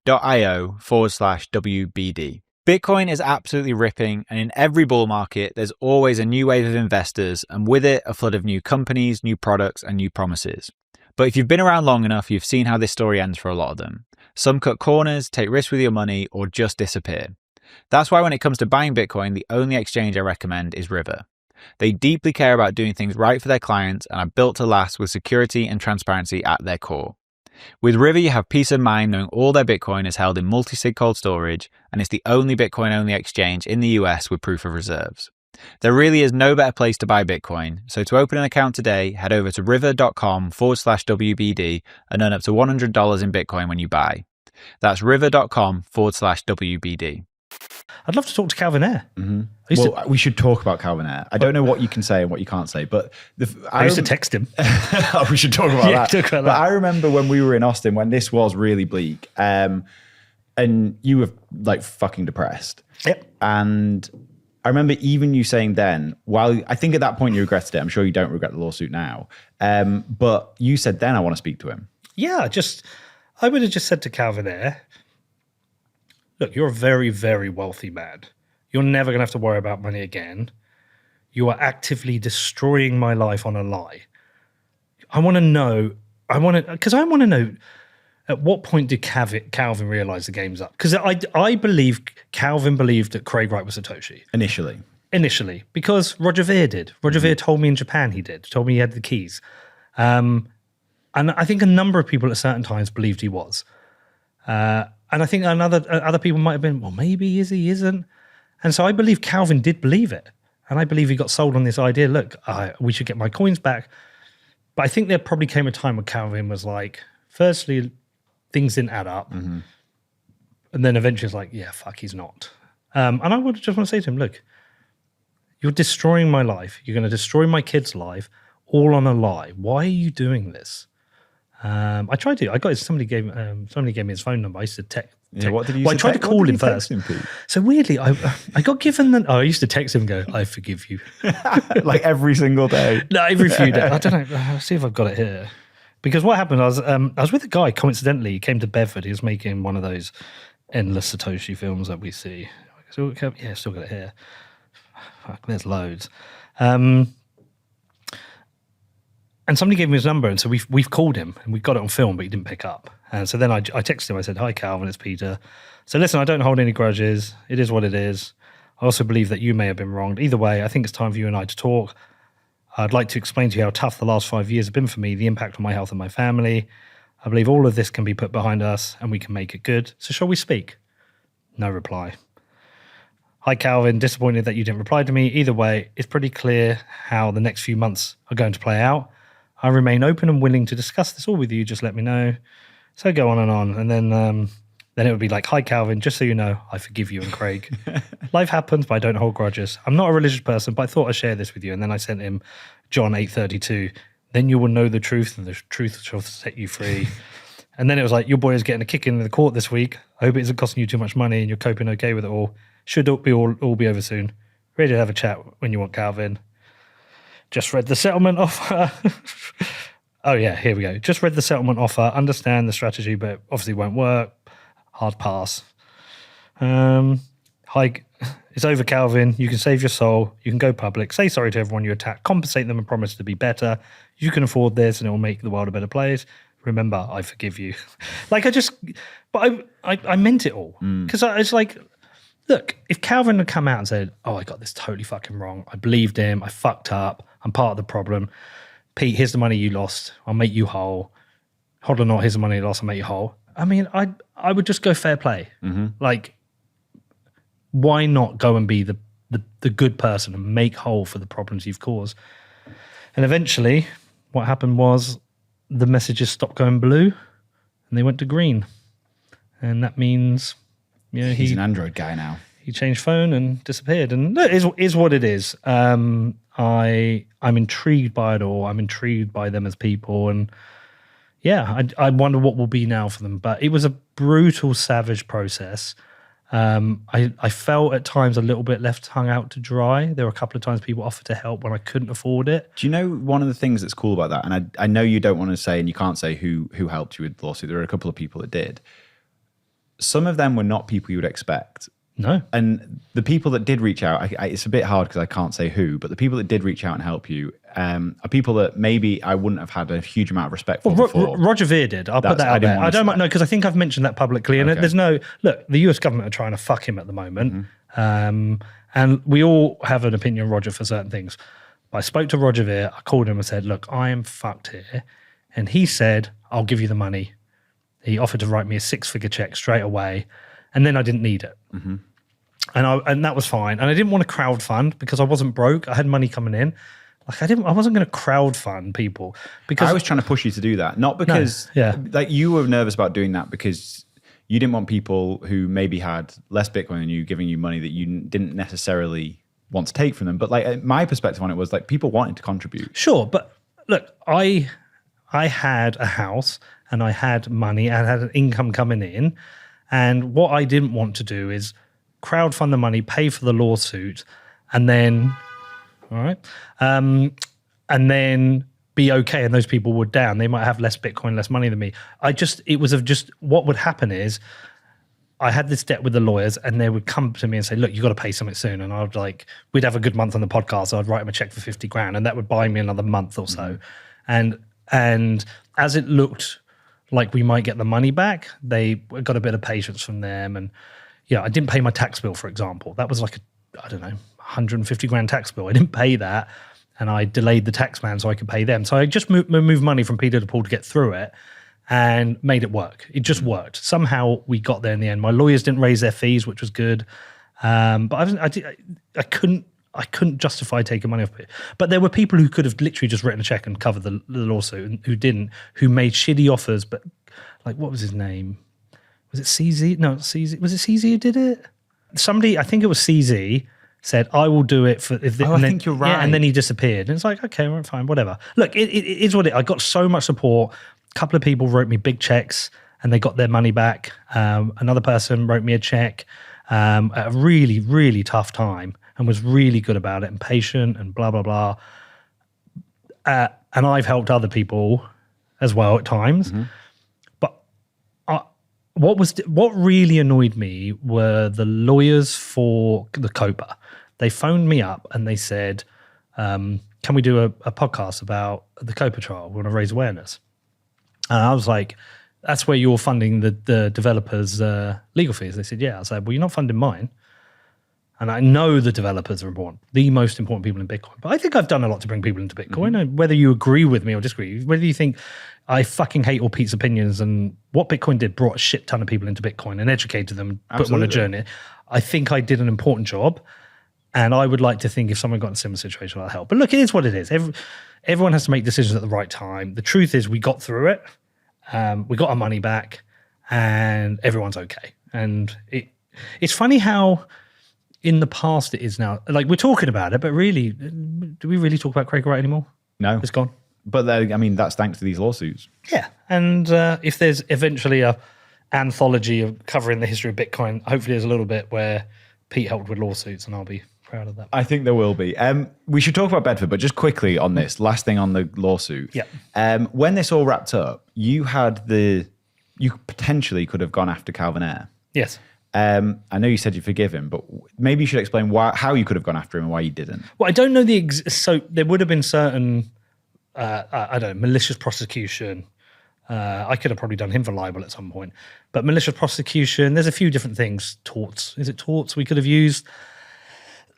Speaker 2: Bitcoin is absolutely ripping, and in every bull market, there's always a new wave of investors, and with it, a flood of new companies, new products, and new promises. But if you've been around long enough, you've seen how this story ends for a lot of them. Some cut corners, take risks with your money, or just disappear. That's why when it comes to buying Bitcoin, the only exchange I recommend is River. They deeply care about doing things right for their clients and are built to last with security and transparency at their core. With River, you have peace of mind knowing all their Bitcoin is held in multi-sig cold storage, and it's the only Bitcoin-only exchange in the US with proof of reserves. There really is no better place to buy Bitcoin, so to open an account today, head over to river.com/WBD and earn up to $100 in Bitcoin when you buy. That's river.com/WBD.
Speaker 1: I'd love to talk to Calvin Ayre.
Speaker 3: Mm-hmm. We should talk about Calvin Ayre. I don't know what you can say and what you can't say, but
Speaker 1: I used to text him.
Speaker 3: We should talk about that.
Speaker 1: Talk about
Speaker 3: but I remember when we were in Austin, when this was really bleak, and you were like fucking depressed.
Speaker 1: Yep.
Speaker 3: And I remember even you saying then, while I think at that point you regretted it, I'm sure you don't regret the lawsuit now, but you said then, I want to speak to him.
Speaker 1: Yeah, I would have just said to Calvin Ayre, look, you're a very, very wealthy man. You're never going to have to worry about money again. You are actively destroying my life on a lie. I want to know, at what point did Calvin realize the game's up? Because I believe Calvin believed that Craig Wright was Satoshi. Initially, because Roger Ver did. Roger Ver told me in Japan he did. Told me he had the keys. And I think a number of people at certain times believed he was. And I think other people might have been, well, maybe he is, he isn't. And so I believe Calvin did believe it. And I believe he got sold on this idea, look, we should get my coins back. But I think there probably came a time when Calvin was like, firstly, things didn't add up. Mm-hmm. And then eventually it's like, yeah, fuck, he's not. And I would just want to say to him, look, you're destroying my life. You're going to destroy my kid's life all on a lie. Why are you doing this? I tried to. Somebody gave me his phone number. I used to text.
Speaker 3: What did you?
Speaker 1: Well, I tried to call him first. So weirdly, I got given the. I used to text him and go, "I forgive you,"
Speaker 3: like every single day.
Speaker 1: No, every few days. I don't know. I'll see if I've got it here. Because what happened? I was with a guy. Coincidentally, he came to Bedford. He was making one of those endless Satoshi films that we see. So yeah, still got it here. Fuck, there's loads. And somebody gave me his number, and so we've called him, and we got it on film, but he didn't pick up. And so then I texted him. I said, "Hi, Calvin, it's Peter. So listen, I don't hold any grudges. It is what it is. I also believe that you may have been wronged. Either way, I think it's time for you and I to talk. I'd like to explain to you how tough the last 5 years have been for me, the impact on my health and my family. I believe all of this can be put behind us, and we can make it good. So shall we speak?" No reply. "Hi, Calvin. Disappointed that you didn't reply to me. Either way, it's pretty clear how the next few months are going to play out. I remain open and willing to discuss this all with you. Just let me know." So go on. And then it would be like, "Hi, Calvin. Just so you know, I forgive you and Craig. Life happens, but I don't hold grudges. I'm not a religious person, but I thought I'd share this with you." And then I sent him John 8:32. "Then you will know the truth, and the truth shall set you free." And then it was like, "Your boy is getting a kick in the court this week. I hope it isn't costing you too much money and you're coping okay with it all. Should all be over soon. Ready to have a chat when you want, Calvin. Just read the settlement offer." Oh yeah, here we go. "Just read the settlement offer. Understand the strategy, but obviously won't work. Hard pass. Hi, it's over, Calvin. You can save your soul. You can go public. Say sorry to everyone you attack. Compensate them and promise to be better. You can afford this and it will make the world a better place. Remember, I forgive you." Like I meant it all. Because it's like, look, if Calvin had come out and said, "Oh, I got this totally fucking wrong. I believed him. I fucked up. I'm part of the problem. Pete, here's the money you lost. I'll make you whole. Hold or not, here's the money you lost. I'll make you whole." I mean, I would just go fair play. Like, why not go and be the good person and make whole for the problems you've caused? And eventually, what happened was the messages stopped going blue and they went to green. And that means, you know,
Speaker 3: he's an Android guy now.
Speaker 1: He changed phone and disappeared. And it is what it is. I'm intrigued by it all. I'm intrigued by them as people. And yeah, I wonder what will be now for them. But it was a brutal, savage process. I felt at times a little bit left hung out to dry. There were a couple of times people offered to help when I couldn't afford it.
Speaker 3: Do you know one of the things that's cool about that? And I know you don't want to say, and you can't say who helped you with the lawsuit. There are a couple of people that did. Some of them were not people you would expect.
Speaker 1: No.
Speaker 3: And the people that did reach out, it's a bit hard because I can't say who, but the people that did reach out and help you are people that maybe I wouldn't have had a huge amount of respect for before.
Speaker 1: Roger Ver did. I'll put that out there. I don't know, because I think I've mentioned that publicly. And there's no, look, the US government are trying to fuck him at the moment. And we all have an opinion on Roger for certain things. But I spoke to Roger Ver. I called him and said, "Look, I am fucked here." And he said, "I'll give you the money." He offered to write me a 6-figure check straight away. And then I didn't need it. And that was fine. And I didn't want to crowdfund because I wasn't broke. I had money coming in. Like I wasn't going to crowdfund people because
Speaker 3: I was trying to push you to do that. Not because like you were nervous about doing that because you didn't want people who maybe had less Bitcoin than you giving you money that you didn't necessarily want to take from them. But like my perspective on it was like people wanted to contribute.
Speaker 1: Sure. But look, I had a house and I had money and I had an income coming in. And what I didn't want to do is crowdfund the money, pay for the lawsuit, and then, and then be okay. And those people were down. They might have less Bitcoin, less money than me. What would happen is I had this debt with the lawyers and they would come to me and say, "Look, you got to pay something soon." And we'd have a good month on the podcast. So I'd write them a check for 50 grand and that would buy me another month or so. And as it looked like we might get the money back, they got a bit of patience from them. And I didn't pay my tax bill, for example. That was like I don't know, 150 grand tax bill. I didn't pay that. And I delayed the tax man so I could pay them. So I just moved money from Peter to Paul to get through it and made it work. It just worked. Somehow we got there in the end. My lawyers didn't raise their fees, which was good. But I couldn't justify taking money off it. But there were people who could have literally just written a check and covered the lawsuit and who didn't, who made shitty offers. But like, what was his name? Was it CZ? No, CZ. Was it CZ who did it? Somebody, I think it was CZ, said, "I will do it for."
Speaker 3: I think you're right.
Speaker 1: Yeah, and then he disappeared. And it's like, okay, well, fine, whatever. Look, it is what it. I got so much support. A couple of people wrote me big checks, and they got their money back. Another person wrote me a check at a really, really tough time, and was really good about it and patient and blah blah blah. And I've helped other people as well at times. What really annoyed me were the lawyers for the COPA. They phoned me up and they said, can we do a podcast about the COPA trial? We want to raise awareness. And I was like, that's where you're funding the developers' legal fees. They said, yeah. I was like, well, you're not funding mine. And I know the developers are important, the most important people in Bitcoin. But I think I've done a lot to bring people into Bitcoin. And whether you agree with me or disagree, whether you think I fucking hate all Pete's opinions, and what Bitcoin did brought a shit ton of people into Bitcoin and educated them, put them on a journey. I think I did an important job. And I would like to think if someone got in a similar situation, I'll help. But look, it is what it is. Everyone has to make decisions at the right time. The truth is we got through it. We got our money back and everyone's okay. And it's funny how in the past it is now. Like, we're talking about it, but really, do we really talk about Craig Wright anymore?
Speaker 3: No.
Speaker 1: It's gone.
Speaker 3: But I mean, that's thanks to these lawsuits.
Speaker 1: Yeah. And if there's eventually a anthology of covering the history of Bitcoin, hopefully there's a little bit where Pete helped with lawsuits, and I'll be proud of that.
Speaker 3: I think there will be. We should talk about Bedford, but just quickly on this, last thing on the lawsuit.
Speaker 1: Yeah.
Speaker 3: When this all wrapped up, you potentially could have gone after Calvin Ayre.
Speaker 1: Yes.
Speaker 3: I know you said you forgive him, but maybe you should explain how you could have gone after him and why you didn't.
Speaker 1: Well, I don't know so there would have been certain, I don't know, malicious prosecution. I could have probably done him for libel at some point, but malicious prosecution, there's a few different things. Torts. Is it torts we could have used?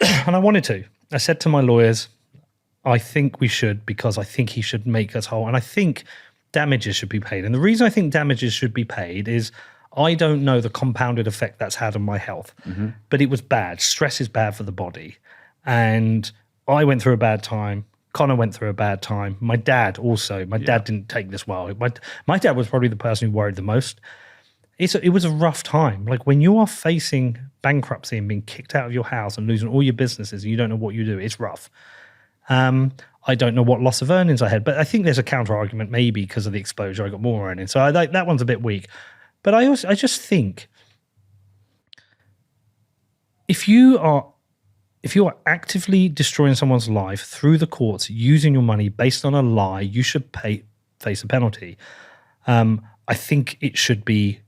Speaker 1: And I wanted to. I said to my lawyers, I think we should, because I think he should make us whole. And I think damages should be paid. And the reason I think damages should be paid is I don't know the compounded effect that's had on my health, but it was bad. Stress is bad for the body. And I went through a bad time. Connor went through a bad time. My dad also. My dad didn't take this well. My dad was probably the person who worried the most. It was a rough time. Like, when you are facing bankruptcy and being kicked out of your house and losing all your businesses and you don't know what you do, it's rough. I don't know what loss of earnings I had, but I think there's a counter argument maybe because of the exposure. I got more earnings. So that one's a bit weak. But I just think if you are actively destroying someone's life through the courts using your money based on a lie, you should face a penalty. I think it should be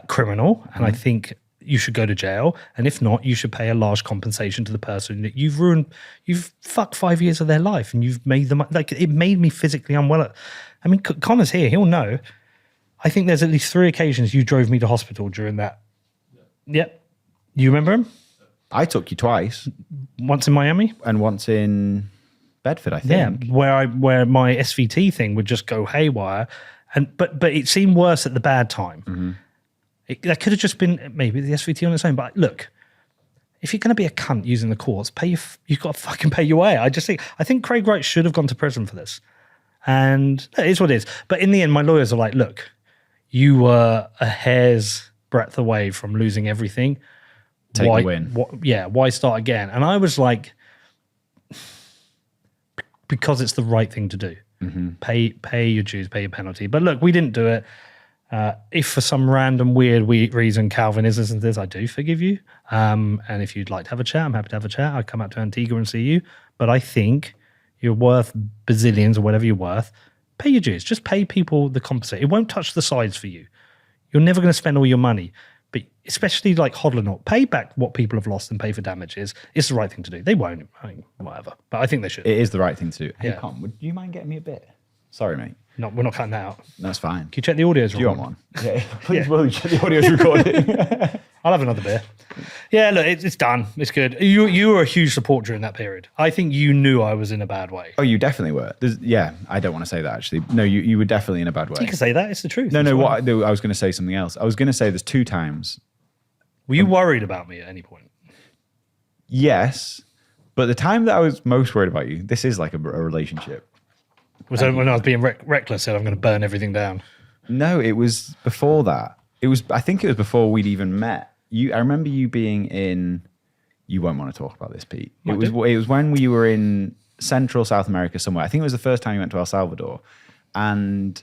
Speaker 1: criminal, and I think you should go to jail. And if not, you should pay a large compensation to the person that you've ruined. You've fucked 5 years of their life, and you've made them like, it made me physically unwell. I mean, Connor's here; he'll know. I think there's at least 3 occasions you drove me to hospital during that. Yep. You remember him?
Speaker 3: I took you twice.
Speaker 1: Once in Miami?
Speaker 3: And once in Bedford, I think.
Speaker 1: Yeah, where my SVT thing would just go haywire. But it seemed worse at the bad time. That could have just been maybe the SVT on its own. But look, if you're going to be a cunt using the courts, you've got to fucking pay your way. I think Craig Wright should have gone to prison for this. And it is what it is. But in the end, my lawyers are like, look, you were a hair's breadth away from losing everything.
Speaker 3: Take the win.
Speaker 1: Why start again? And I was like, because it's the right thing to do. Pay your dues, pay your penalty. But look, we didn't do it. If for some random weird reason Calvin is listening to this, I do forgive you. And if you'd like to have a chat, I'm happy to have a chat. I'd come out to Antigua and see you. But I think you're worth bazillions or whatever you're worth. Pay your dues. Just pay people the compensate. It won't touch the sides for you. You're never going to spend all your money. But especially like hodling up, pay back what people have lost and pay for damages. It's the right thing to do. They won't, whatever. But I think they should.
Speaker 3: It is the right thing to do. Hey,
Speaker 1: Yeah.
Speaker 3: Con, would you mind getting me a bit? Sorry, mate.
Speaker 1: No, we're not cutting that out.
Speaker 3: That's fine.
Speaker 1: Can you check the audio's
Speaker 3: Do you want
Speaker 1: recording?
Speaker 3: one? Yeah, please will you check the audio's recording?
Speaker 1: I'll have another beer. Yeah, look, it's done. It's good. You were a huge support during that period. I think you knew I was in a bad way.
Speaker 3: Oh, you definitely were. I don't want to say that, actually. No, you were definitely in a bad way.
Speaker 1: You can say that. It's the truth.
Speaker 3: No, I
Speaker 1: That's why.
Speaker 3: was going to say something else. I was going to say there's 2 times.
Speaker 1: Were you worried about me at any point?
Speaker 3: Yes, but the time that I was most worried about you, this is like a relationship.
Speaker 1: Was that when I was being reckless, said I'm going to burn everything down?
Speaker 3: No, it was before that. I think it was before we'd even met. I remember you being in. You won't want to talk about this, Pete. It was when we were in Central South America somewhere. I think it was the first time you went to El Salvador, and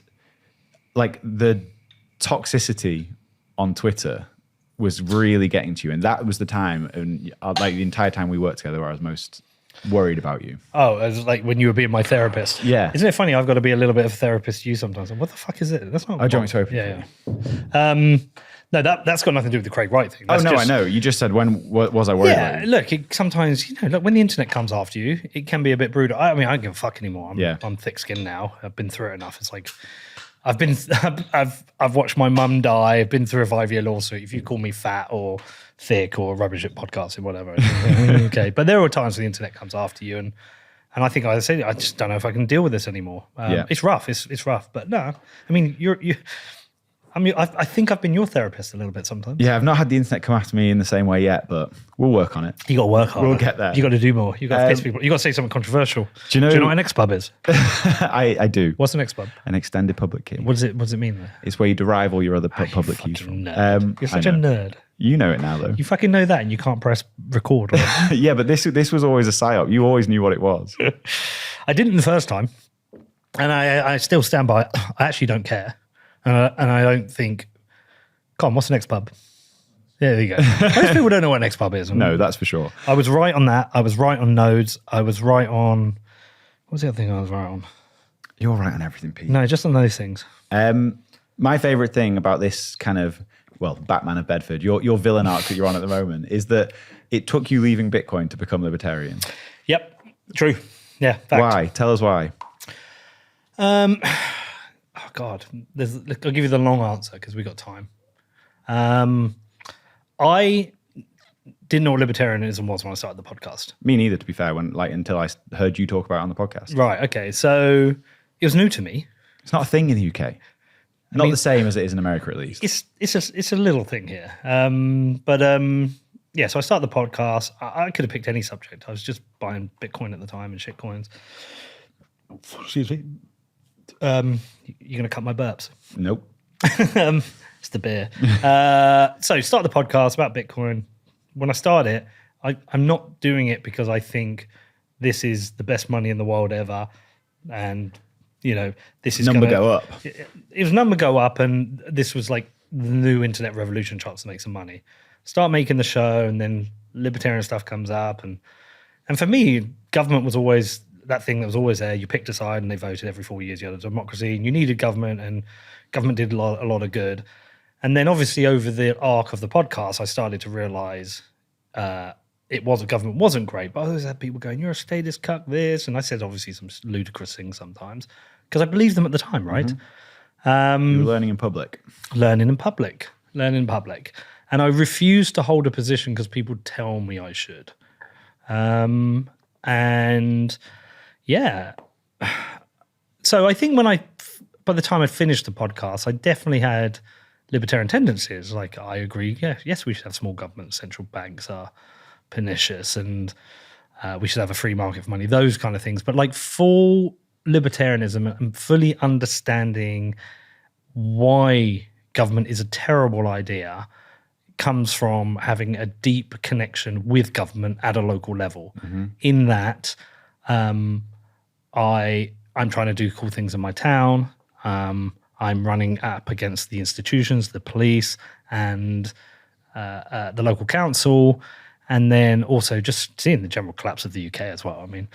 Speaker 3: like the toxicity on Twitter was really getting to you, and that was the time, and like the entire time we worked together, where I was most worried about you.
Speaker 1: Oh, it was like when you were being my therapist.
Speaker 3: Yeah.
Speaker 1: Isn't it funny? I've got to be a little bit of a therapist to you sometimes. What the fuck is it? That's not.
Speaker 3: Oh, do you want me to open it?
Speaker 1: Yeah. No, that's got nothing to do with the Craig Wright thing.
Speaker 3: I know. You just said, when was I worried about you?
Speaker 1: Look, sometimes, look, when the internet comes after you, it can be a bit brutal. I mean, I don't give a fuck anymore. I'm thick-skinned now. I've been through it enough. It's like, I've watched my mum die. I've been through a 5-year lawsuit. If you call me fat or thick or rubbish at podcasting, whatever. Okay. But there are times when the internet comes after you, and I think I said, I just don't know if I can deal with this anymore. It's rough. It's rough. But no, I mean, I think I've been your therapist a little bit sometimes.
Speaker 3: Yeah, I've not had the internet come after me in the same way yet, but we'll work on it.
Speaker 1: You got to work hard.
Speaker 3: We'll get there.
Speaker 1: You got to do more. You got to piss people. You got to say something controversial. Do you know what an X-pub is?
Speaker 3: I do.
Speaker 1: What's an X-pub?
Speaker 3: An extended public key.
Speaker 1: What does it mean there?
Speaker 3: It's where you derive all your other public keys from.
Speaker 1: Nerd. You're such a nerd.
Speaker 3: You know it now, though.
Speaker 1: You fucking know that, and you can't press record. Right?
Speaker 3: Yeah, but this was always a psyop. You always knew what it was.
Speaker 1: I didn't the first time, and I still stand by it. I actually don't care, and I don't think. Come on, what's an X-pub? Yeah, there you go. Most people don't know what an X-pub is.
Speaker 3: No, that's for sure.
Speaker 1: I was right on that. I was right on nodes. I was right on. What was the other thing I was right on?
Speaker 3: You're right on everything, Pete.
Speaker 1: No, just on those things.
Speaker 3: My favorite thing about this kind of, Batman of Bedford, your villain arc that you're on at the moment, is that it took you leaving Bitcoin to become libertarian.
Speaker 1: Yep, true. Yeah, fact.
Speaker 3: Why? Tell us why.
Speaker 1: Oh God, I'll give you the long answer because we got time. I didn't know what libertarianism was when I started the podcast.
Speaker 3: Me neither, to be fair, until I heard you talk about it on the podcast.
Speaker 1: Right, okay. So it was new to me.
Speaker 3: It's not a thing in the UK. Not the same as it is in America, at least.
Speaker 1: It's a little thing here. So I started the podcast. I could have picked any subject. I was just buying Bitcoin at the time and shitcoins. Excuse me. You're going to cut my burps?
Speaker 3: Nope.
Speaker 1: It's the beer. So start the podcast about Bitcoin. When I start it, I'm not doing it because I think this is the best money in the world ever. And, this is
Speaker 3: number go up.
Speaker 1: It was number go up. And this was like the new internet revolution, chance to make some money. Start making the show, and then libertarian stuff comes up. And for me, government was always that thing that was always there. You picked a side and they voted every 4 years. You had a democracy and you needed government, and government did a lot of good. And then obviously over the arc of the podcast, I started to realize government wasn't great, but I always had people going, you're a statist cuck, this. And I said obviously some ludicrous things sometimes because I believed them at the time, right?
Speaker 3: Mm-hmm. You were learning in public.
Speaker 1: Learning in public. And I refused to hold a position because people tell me I should. So I think by the time I finished the podcast, I definitely had libertarian tendencies. Like, I agree, yes, we should have small government, central banks are pernicious, and we should have a free market for money, those kind of things. But like full libertarianism and fully understanding why government is a terrible idea comes from having a deep connection with government at a local level. Mm-hmm. In that, I'm trying to do cool things in my town. I'm running up against the institutions, the police, and the local council, and then also just seeing the general collapse of the UK as well. I mean,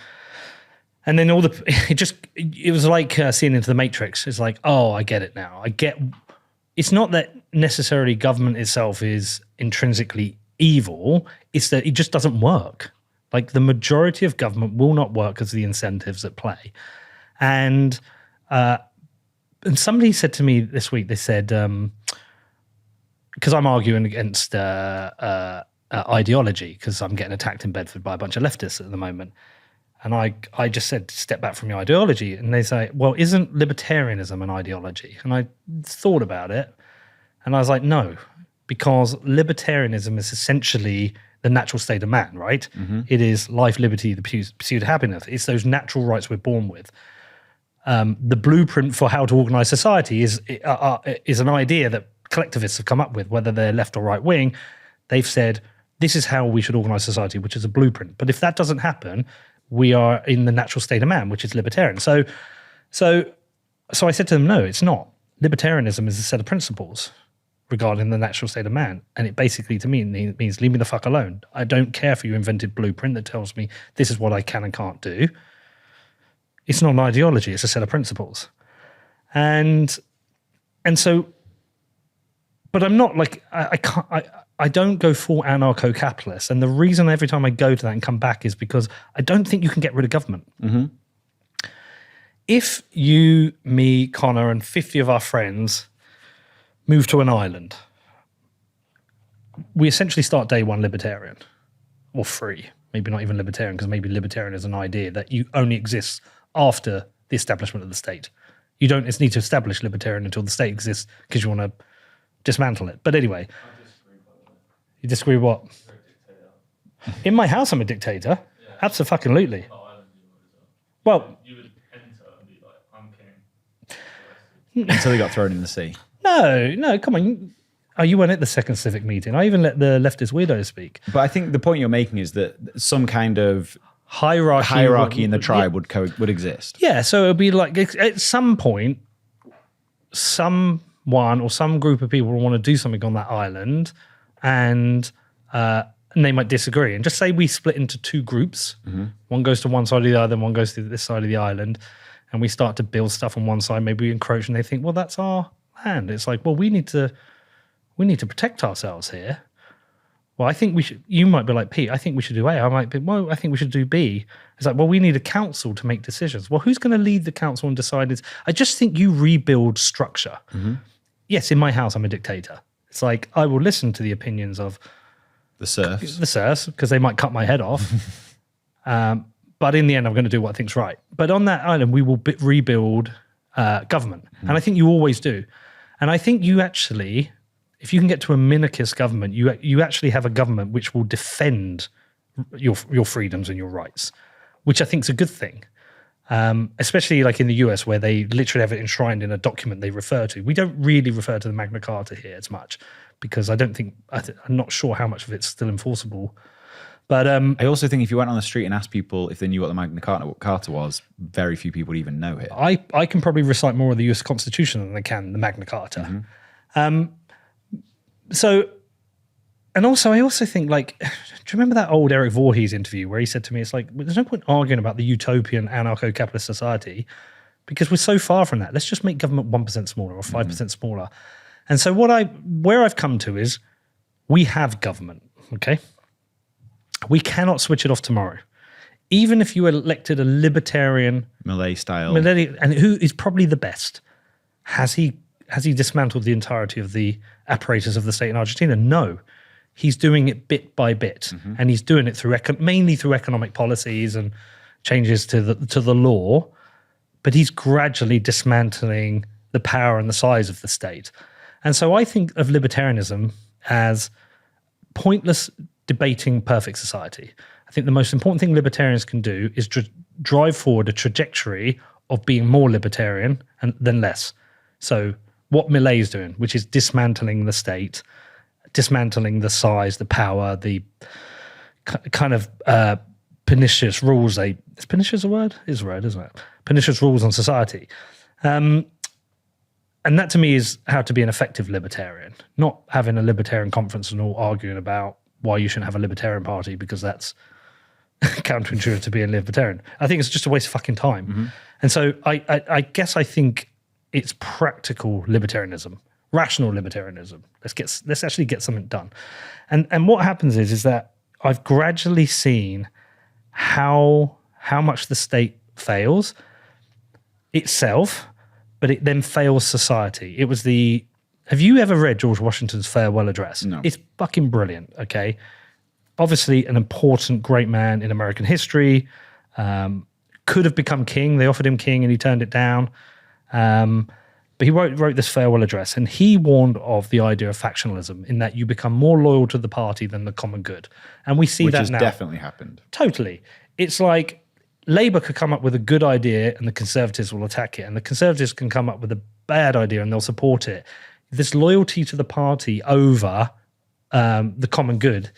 Speaker 1: and then it was like seeing into the Matrix. It's like, oh, I get it now. It's not that necessarily government itself is intrinsically evil. It's that it just doesn't work. Like, the majority of government will not work because of the incentives at play. And somebody said to me this week, they said, because I'm arguing against ideology, because I'm getting attacked in Bedford by a bunch of leftists at the moment. And I just said, step back from your ideology. And they say, well, isn't libertarianism an ideology? And I thought about it. And I was like, no, because libertarianism is essentially the natural state of man, right? Mm-hmm. It is life, liberty, the pursuit of happiness. It's those natural rights we're born with. The blueprint for how to organize society is an idea that collectivists have come up with, whether they're left or right wing. They've said, this is how we should organize society, which is a blueprint. But if that doesn't happen, we are in the natural state of man, which is libertarian. So I said to them, no, it's not. Libertarianism is a set of principles regarding the natural state of man. And it basically, to me, means leave me the fuck alone. I don't care for your invented blueprint that tells me this is what I can and can't do. It's not an ideology, it's a set of principles. And so but I'm not like, I can't, I don't go full anarcho-capitalist. And the reason every time I go to that and come back is because I don't think you can get rid of government.
Speaker 3: Mm-hmm.
Speaker 1: If you, me, Connor, and 50 of our friends move to an island, we essentially start day one libertarian or free. Maybe not even libertarian, because maybe libertarian is an idea that you only exists after the establishment of the state. You don't need to establish libertarian until the state exists because you want to dismantle it. But anyway, you disagree with what? In my house, I'm a dictator. Yeah. Absolutely. Well, you would enter and be like, I'm king.
Speaker 3: Until he got thrown in the sea.
Speaker 1: No, come on. Oh, you weren't at the second civic meeting. I even let the leftist weirdos speak.
Speaker 3: But I think the point you're making is that some kind of
Speaker 1: hierarchy
Speaker 3: in the tribe would exist.
Speaker 1: Yeah, so it would be like at some point, someone or some group of people will want to do something on that island, and they might disagree. And just say we split into two groups. Mm-hmm. One goes to one side of the other, and one goes to this side of the island, and we start to build stuff on one side. Maybe we encroach, and they think, well, that's our land. It's like, well, we need to protect ourselves here. Well, I think we should, you might be like, Pete, I think we should do A. I might be, well, I think we should do B. It's like, well, we need a council to make decisions. Well, who's going to lead the council and decide this? I just think you rebuild structure. Mm-hmm. Yes, in my house, I'm a dictator. It's like, I will listen to the opinions of
Speaker 3: the serfs.
Speaker 1: The serfs, because they might cut my head off. But in the end, I'm going to do what I think's right. But on that island, we will rebuild government. Mm-hmm. And I think you always do. And I think you actually, if you can get to a minarchist government, you actually have a government which will defend your freedoms and your rights, which I think is a good thing. Especially like in the US, where they literally have it enshrined in a document they refer to. We don't really refer to the Magna Carta here as much, because I don't think, I'm not sure how much of it's still enforceable. But
Speaker 3: I also think if you went on the street and asked people if they knew what the Magna Carta was, very few people would even know it.
Speaker 1: I can probably recite more of the US Constitution than I can the Magna Carta. Mm-hmm. So, and also, I also think, like, do you remember that old Eric Voorhees interview where he said to me, it's like, there's no point arguing about the utopian anarcho-capitalist society because we're so far from that. Let's just make government 1% smaller or 5% smaller. And so where I've come to is we have government, okay? We cannot switch it off tomorrow. Even if you elected a libertarian
Speaker 3: Milei style,
Speaker 1: and who is probably the best, has he dismantled the entirety of the apparatus of the state in Argentina? No. He's doing it bit by bit, and he's doing it mainly through economic policies and changes to the law, but he's gradually dismantling the power and the size of the state. And so I think of libertarianism as pointless debating perfect society. I think the most important thing libertarians can do is drive forward a trajectory of being more libertarian than less. So what Milei is doing, which is dismantling the state, dismantling the size, the power, the kind of pernicious rules. Is pernicious a word? It's a word, isn't it? Pernicious rules on society. And that to me is how to be an effective libertarian, not having a libertarian conference and all arguing about why you shouldn't have a libertarian party because that's counterintuitive to be a libertarian. I think it's just a waste of fucking time. Mm-hmm. And so I guess I think it's practical libertarianism, rational libertarianism. Let's actually get something done. And what happens is that I've gradually seen how much the state fails itself, but it then fails society. It was have you ever read George Washington's farewell address?
Speaker 3: No.
Speaker 1: It's fucking brilliant, okay? Obviously an important, great man in American history, could have become king. They offered him king and he turned it down. But he wrote this farewell address, and he warned of the idea of factionalism, in that you become more loyal to the party than the common good. And we see that now.
Speaker 3: Which has definitely happened.
Speaker 1: Totally. It's like Labour could come up with a good idea and the Conservatives will attack it, and the Conservatives can come up with a bad idea and they'll support it. This loyalty to the party over the common good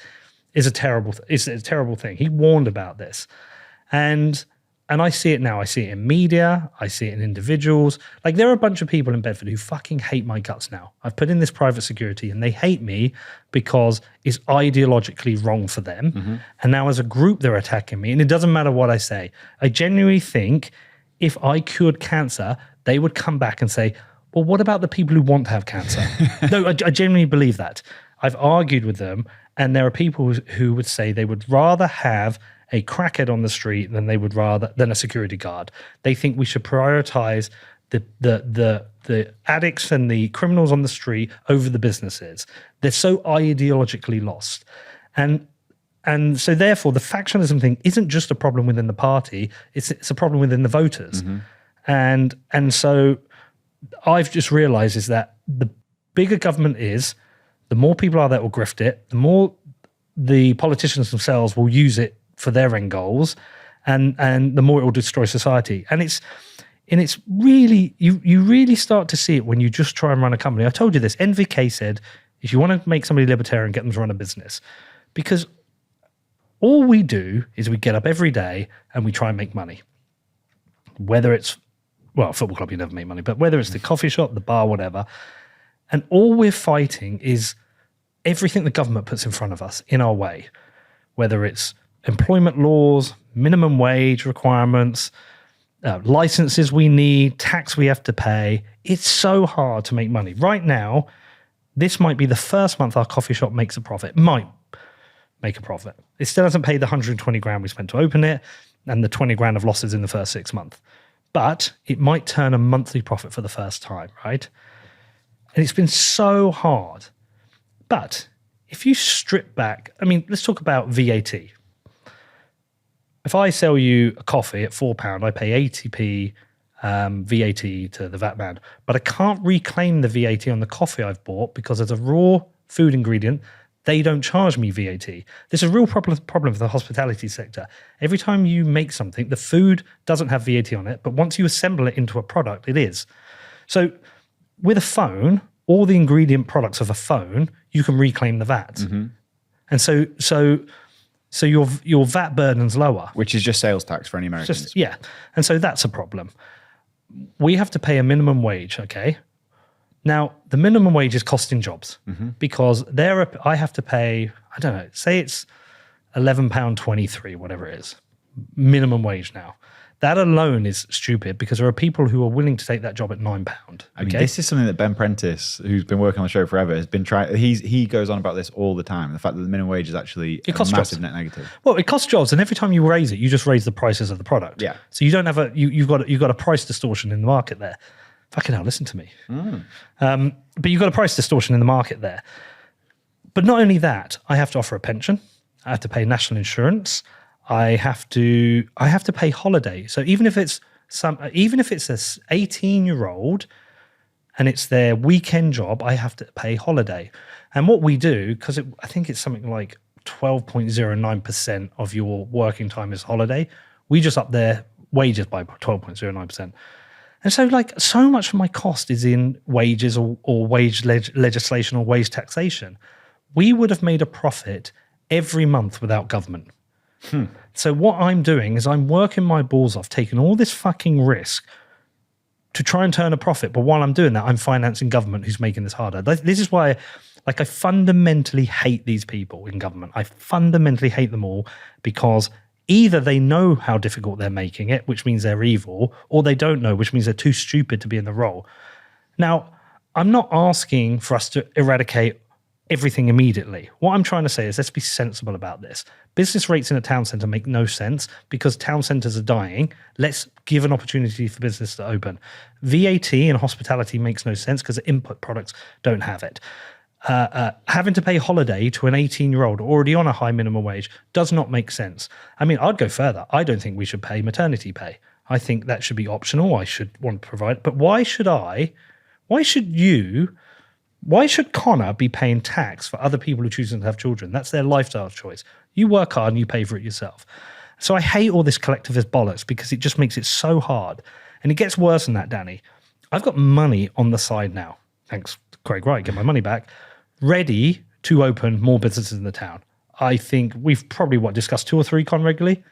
Speaker 1: is a terrible thing. He warned about this. And I see it now. I see it in media. I see it in individuals. Like, there are a bunch of people in Bedford who fucking hate my guts now. I've put in this private security and they hate me because it's ideologically wrong for them. Mm-hmm. And now as a group, they're attacking me. And it doesn't matter what I say. I genuinely think if I cured cancer, they would come back and say, Well, what about the people who want to have cancer? No, I genuinely believe that. I've argued with them, and there are people who would say they would rather have a crackhead on the street than a security guard. They think we should prioritize the addicts and the criminals on the street over the businesses. They're so ideologically lost. And so therefore the factionalism thing isn't just a problem within the party, it's a problem within the voters. And so I've just realized is that the bigger government is, the more people are that will grift it, the more the politicians themselves will use it for their end goals, and the more it will destroy society. And it's really, you really start to see it when you just try and run a company. I told you this, NVK said, if you want to make somebody libertarian, get them to run a business. Because all we do is we get up every day and we try and make money. Whether it's, well, football club, you never make money, but whether it's the coffee shop, the bar, whatever. And all we're fighting is everything the government puts in front of us in our way, whether it's employment laws, minimum wage requirements, licenses we need, tax we have to pay. It's so hard to make money. Right now, this might be the first month our coffee shop makes a profit. Might make a profit. It still hasn't paid the 120 grand we spent to open it and the 20 grand of losses in the first 6 months. But it might turn a monthly profit for the first time, right? And it's been so hard. But if you strip back, I mean, let's talk about VAT. If I sell you a coffee at £4, I pay 80p VAT to the VAT man, but I can't reclaim the VAT on the coffee I've bought because as a raw food ingredient, they don't charge me VAT. This is a real problem for the hospitality sector. Every time you make something, the food doesn't have VAT on it, but once you assemble it into a product, it is. So with a phone, all the ingredient products of a phone, you can reclaim the VAT. And so your VAT burden's lower.
Speaker 3: Which is just sales tax for any Americans.
Speaker 1: Yeah. And so that's a problem. We have to pay a minimum wage, okay? Now, the minimum wage is costing jobs because I have to pay, I don't know, say it's £11.23, whatever it is, minimum wage now. That alone is stupid because there are people who are willing to take that job at £9.
Speaker 3: I mean, this is something that Ben Prentice, who's been working on the show forever, has been trying. He goes on about this all the time. The fact that the minimum wage is actually a massive net negative.
Speaker 1: Well, it costs jobs, and every time you raise it, you just raise the prices of the product.
Speaker 3: Yeah.
Speaker 1: So you don't have you've got a price distortion in the market there. Fucking hell, listen to me. But you've got a price distortion in the market there. But not only that, I have to offer a pension. I have to pay national insurance. I have to pay holiday. So even if it's a 18-year-old and it's their weekend job, I have to pay holiday. And what we do, because I think it's something like 12.09% of your working time is holiday, we just up their wages by 12.09%. And so so much of my cost is in wages or wage legislation or wage taxation. We would have made a profit every month without government. So what I'm doing is I'm working my balls off, taking all this fucking risk to try and turn a profit. But while I'm doing that, I'm financing government who's making this harder. This is why I fundamentally hate these people in government. I fundamentally hate them all because either they know how difficult they're making it, which means they're evil, or they don't know, which means they're too stupid to be in the role. Now, I'm not asking for us to eradicate everything immediately. What I'm trying to say is let's be sensible about this. Business rates in a town centre make no sense because town centres are dying. Let's give an opportunity for business to open. VAT in hospitality makes no sense because the input products don't have it. Having to pay holiday to an 18-year-old already on a high minimum wage does not make sense. I mean, I'd go further. I don't think we should pay maternity pay. I think that should be optional. I should want to provide. But why should Connor be paying tax for other people who choose to have children? That's their lifestyle choice. You work hard and you pay for it yourself. So I hate all this collectivist bollocks because it just makes it so hard. And it gets worse than that, Danny. I've got money on the side now. Thanks, Craig Wright, get my money back. Ready to open more businesses in the town. I think we've probably, discussed 2 or 3 con regularly.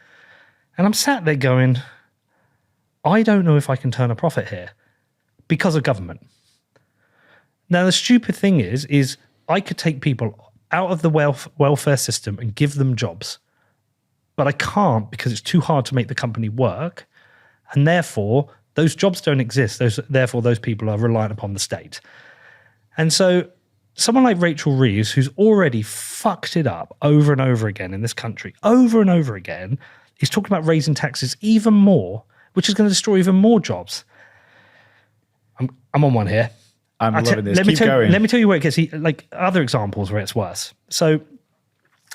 Speaker 1: And I'm sat there going, I don't know if I can turn a profit here because of government. Now, the stupid thing is I could take people out of the welfare system and give them jobs, but I can't because it's too hard to make the company work. And therefore, Those jobs don't exist. Therefore, those people are reliant upon the state. And so someone like Rachel Reeves, who's already fucked it up over and over again in this country, over and over again, is talking about raising taxes even more, which is going to destroy even more jobs. I'm on one here.
Speaker 3: I'm loving this.
Speaker 1: Let me tell you where it gets, like other examples where it's worse. So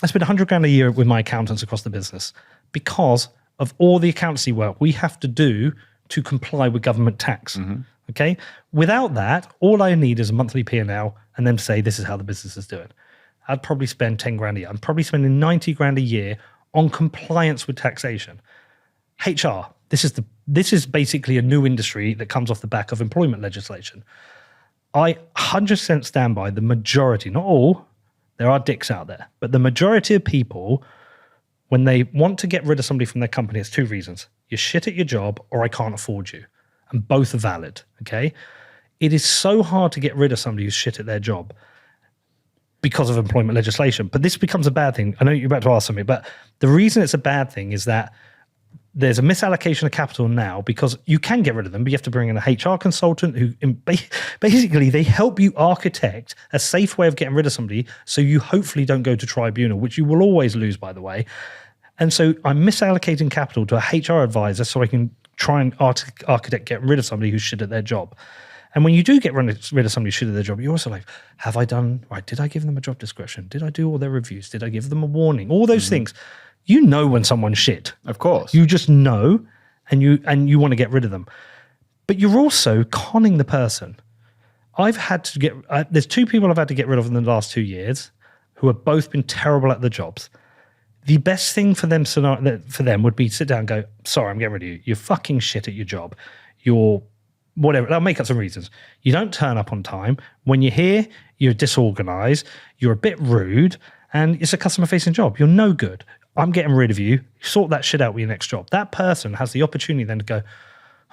Speaker 1: I spend $100,000 a year with my accountants across the business because of all the accountancy work we have to do to comply with government tax. Okay. Without that, all I need is a monthly P&L and then say, this is how the business is doing. I'd probably spend 10 grand a year. I'm probably spending 90 grand a year on compliance with taxation. HR. This is basically a new industry that comes off the back of employment legislation. I 100% stand by the majority, not all, there are dicks out there, but the majority of people, when they want to get rid of somebody from their company, it's two reasons. You're shit at your job or I can't afford you. And both are valid, okay? It is so hard to get rid of somebody who's shit at their job because of employment legislation. But this becomes a bad thing. I know you're about to ask something, but the reason it's a bad thing is that there's a misallocation of capital now because you can get rid of them, but you have to bring in a HR consultant who basically they help you architect a safe way of getting rid of somebody so you hopefully don't go to tribunal, which you will always lose, by the way. And so I'm misallocating capital to a HR advisor so I can try and architect getting rid of somebody who's shit at their job. And when you do get rid of somebody who's shit at their job, you're also like, have I done right? Did I give them a job description? Did I do all their reviews? Did I give them a warning? All those things. You know when someone's shit.
Speaker 3: Of course.
Speaker 1: You just know and you want to get rid of them. But you're also conning the person. I've had to there's two people I've had to get rid of in the last 2 years who have both been terrible at the jobs. The best thing for them would be to sit down and go, sorry, I'm getting rid of you. You're fucking shit at your job. You're whatever. I'll make up some reasons. You don't turn up on time. When you're here, you're disorganized. You're a bit rude. And it's a customer-facing job. You're no good. I'm getting rid of you. Sort that shit out with your next job. That person has the opportunity then to go,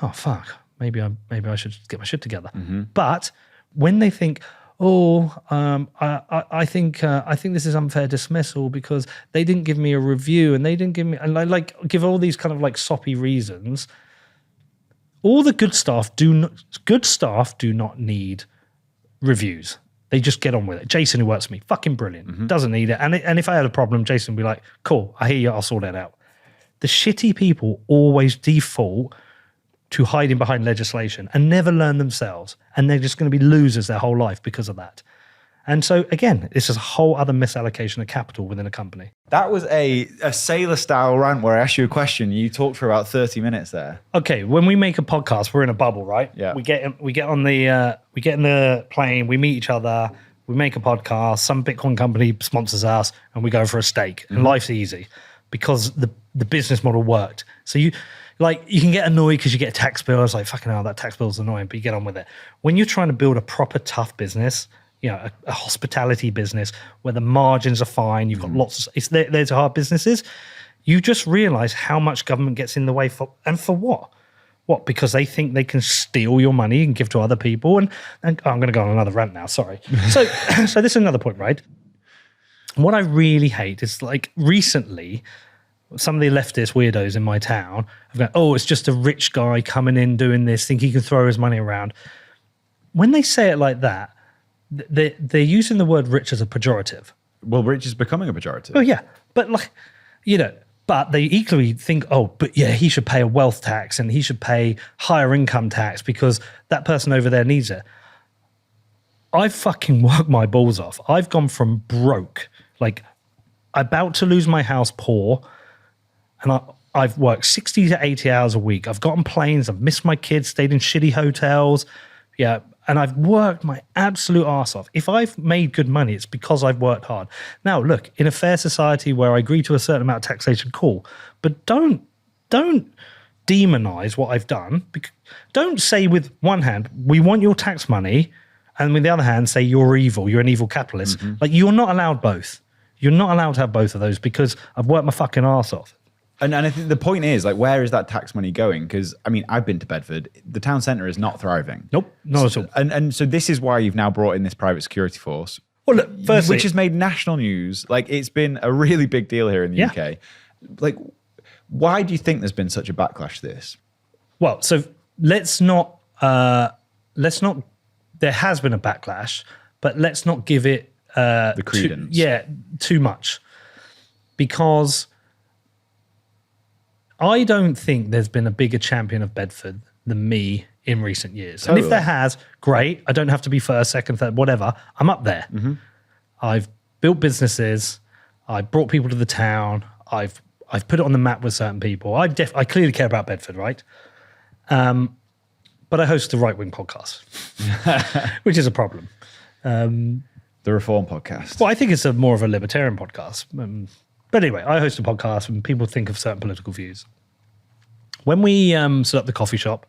Speaker 1: oh, fuck, maybe I should get my shit together. But when they think, I think this is unfair dismissal because they didn't give me a review and they didn't give me, and I like give all these kind of like soppy reasons. All the good staff do not need reviews. They just get on with it. Jason, who works for me, fucking brilliant. Doesn't need it. And if I had a problem, Jason would be like, cool, I hear you, I'll sort it out. The shitty people always default to hiding behind legislation and never learn themselves. And they're just going to be losers their whole life because of that. And so, again, this is a whole other misallocation of capital within a company.
Speaker 3: That was a sailor-style rant where I asked you a question. You talked for about 30 minutes there.
Speaker 1: Okay, when we make a podcast, we're in a bubble, right?
Speaker 3: Yeah.
Speaker 1: We get in the plane, we meet each other, we make a podcast, some Bitcoin company sponsors us, and we go for a steak. And life's easy because the business model worked. So you can get annoyed because you get a tax bill. It's like, fucking hell, that tax bill's annoying, but you get on with it. When you're trying to build a proper tough business, you know, a hospitality business where the margins are fine, you've got lots of, there's hard businesses, you just realize how much government gets in the way for what? What? Because they think they can steal your money and give to other people. And I'm going to go on another rant now, sorry. So this is another point, right? What I really hate is like recently, some of the leftist weirdos in my town have gone, oh, it's just a rich guy coming in doing this, think he can throw his money around. When they say it like that, they're using the word rich as a pejorative.
Speaker 3: Well, rich is becoming a pejorative.
Speaker 1: Oh, yeah. But like, you know, but they equally think, oh, but yeah, he should pay a wealth tax and he should pay higher income tax because that person over there needs it. I've fucking worked my balls off. I've gone from broke, like about to lose my house, poor, and I've worked 60 to 80 hours a week. I've gotten planes, I've missed my kids, stayed in shitty hotels. Yeah. And I've worked my absolute arse off. If I've made good money, it's because I've worked hard. Now, look, in a fair society where I agree to a certain amount of taxation, cool. But don't demonize what I've done. Don't say with one hand, we want your tax money, and with the other hand, say you're evil, you're an evil capitalist. Like, you're not allowed both. You're not allowed to have both of those because I've worked my fucking arse off.
Speaker 3: And I think the point is, like, where is that tax money going? Because, I mean, I've been to Bedford. The town centre is not thriving.
Speaker 1: Nope, not at all.
Speaker 3: And so this is why you've now brought in this private security force.
Speaker 1: Well, look, firstly,
Speaker 3: which has made national news. Like, it's been a really big deal here in the UK. Like, why do you think there's been such a backlash to this?
Speaker 1: Well, so let's not, there has been a backlash, but let's not give it
Speaker 3: the credence.
Speaker 1: Too much. Because I don't think there's been a bigger champion of Bedford than me in recent years.
Speaker 3: Totally.
Speaker 1: And if there has, great. I don't have to be first, second, third, whatever. I'm up there.
Speaker 3: Mm-hmm.
Speaker 1: I've built businesses. I've brought people to the town. I've put it on the map with certain people. I clearly care about Bedford, right? But I host a right-wing podcast, which is a problem.
Speaker 3: The Reform podcast.
Speaker 1: Well, I think it's more of a libertarian podcast. But anyway, I host a podcast and people think of certain political views. When we set up the coffee shop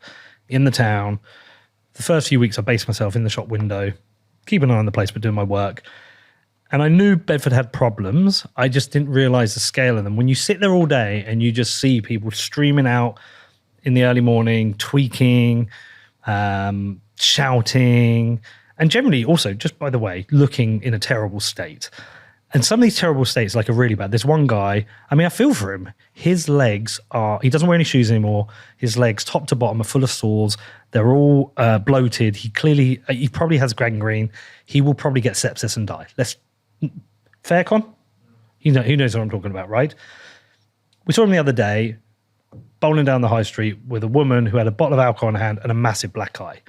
Speaker 1: in the town, the first few weeks I based myself in the shop window, keep an eye on the place but doing my work. And I knew Bedford had problems. I just didn't realize the scale of them. When you sit there all day and you just see people streaming out in the early morning, tweaking, shouting, and generally also, just by the way, looking in a terrible state. And some of these terrible states are really bad. There's one guy, I mean, I feel for him. His legs he doesn't wear any shoes anymore. His legs, top to bottom, are full of sores. They're all bloated. He probably has gangrene. He will probably get sepsis and die. Fair con? He knows what I'm talking about, right? We saw him the other day, bowling down the high street with a woman who had a bottle of alcohol in her hand and a massive black eye.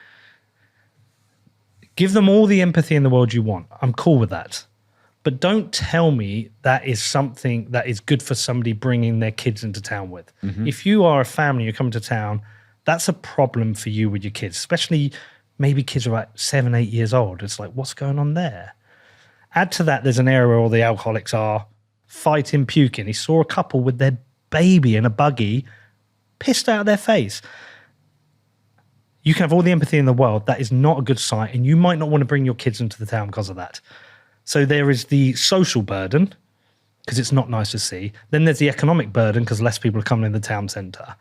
Speaker 1: Give them all the empathy in the world you want. I'm cool with that. But don't tell me that is something that is good for somebody bringing their kids into town with. Mm-hmm. If you are a family, you come to town, that's a problem for you with your kids, especially maybe kids are about 7, 8 years old. It's like, what's going on there? Add to that, there's an area where all the alcoholics are fighting, puking. He saw a couple with their baby in a buggy, pissed out of their face. You can have all the empathy in the world. That is not a good sight, and you might not want to bring your kids into the town because of that. So there is the social burden, because it's not nice to see. Then there's the economic burden, because less people are coming in the town centre.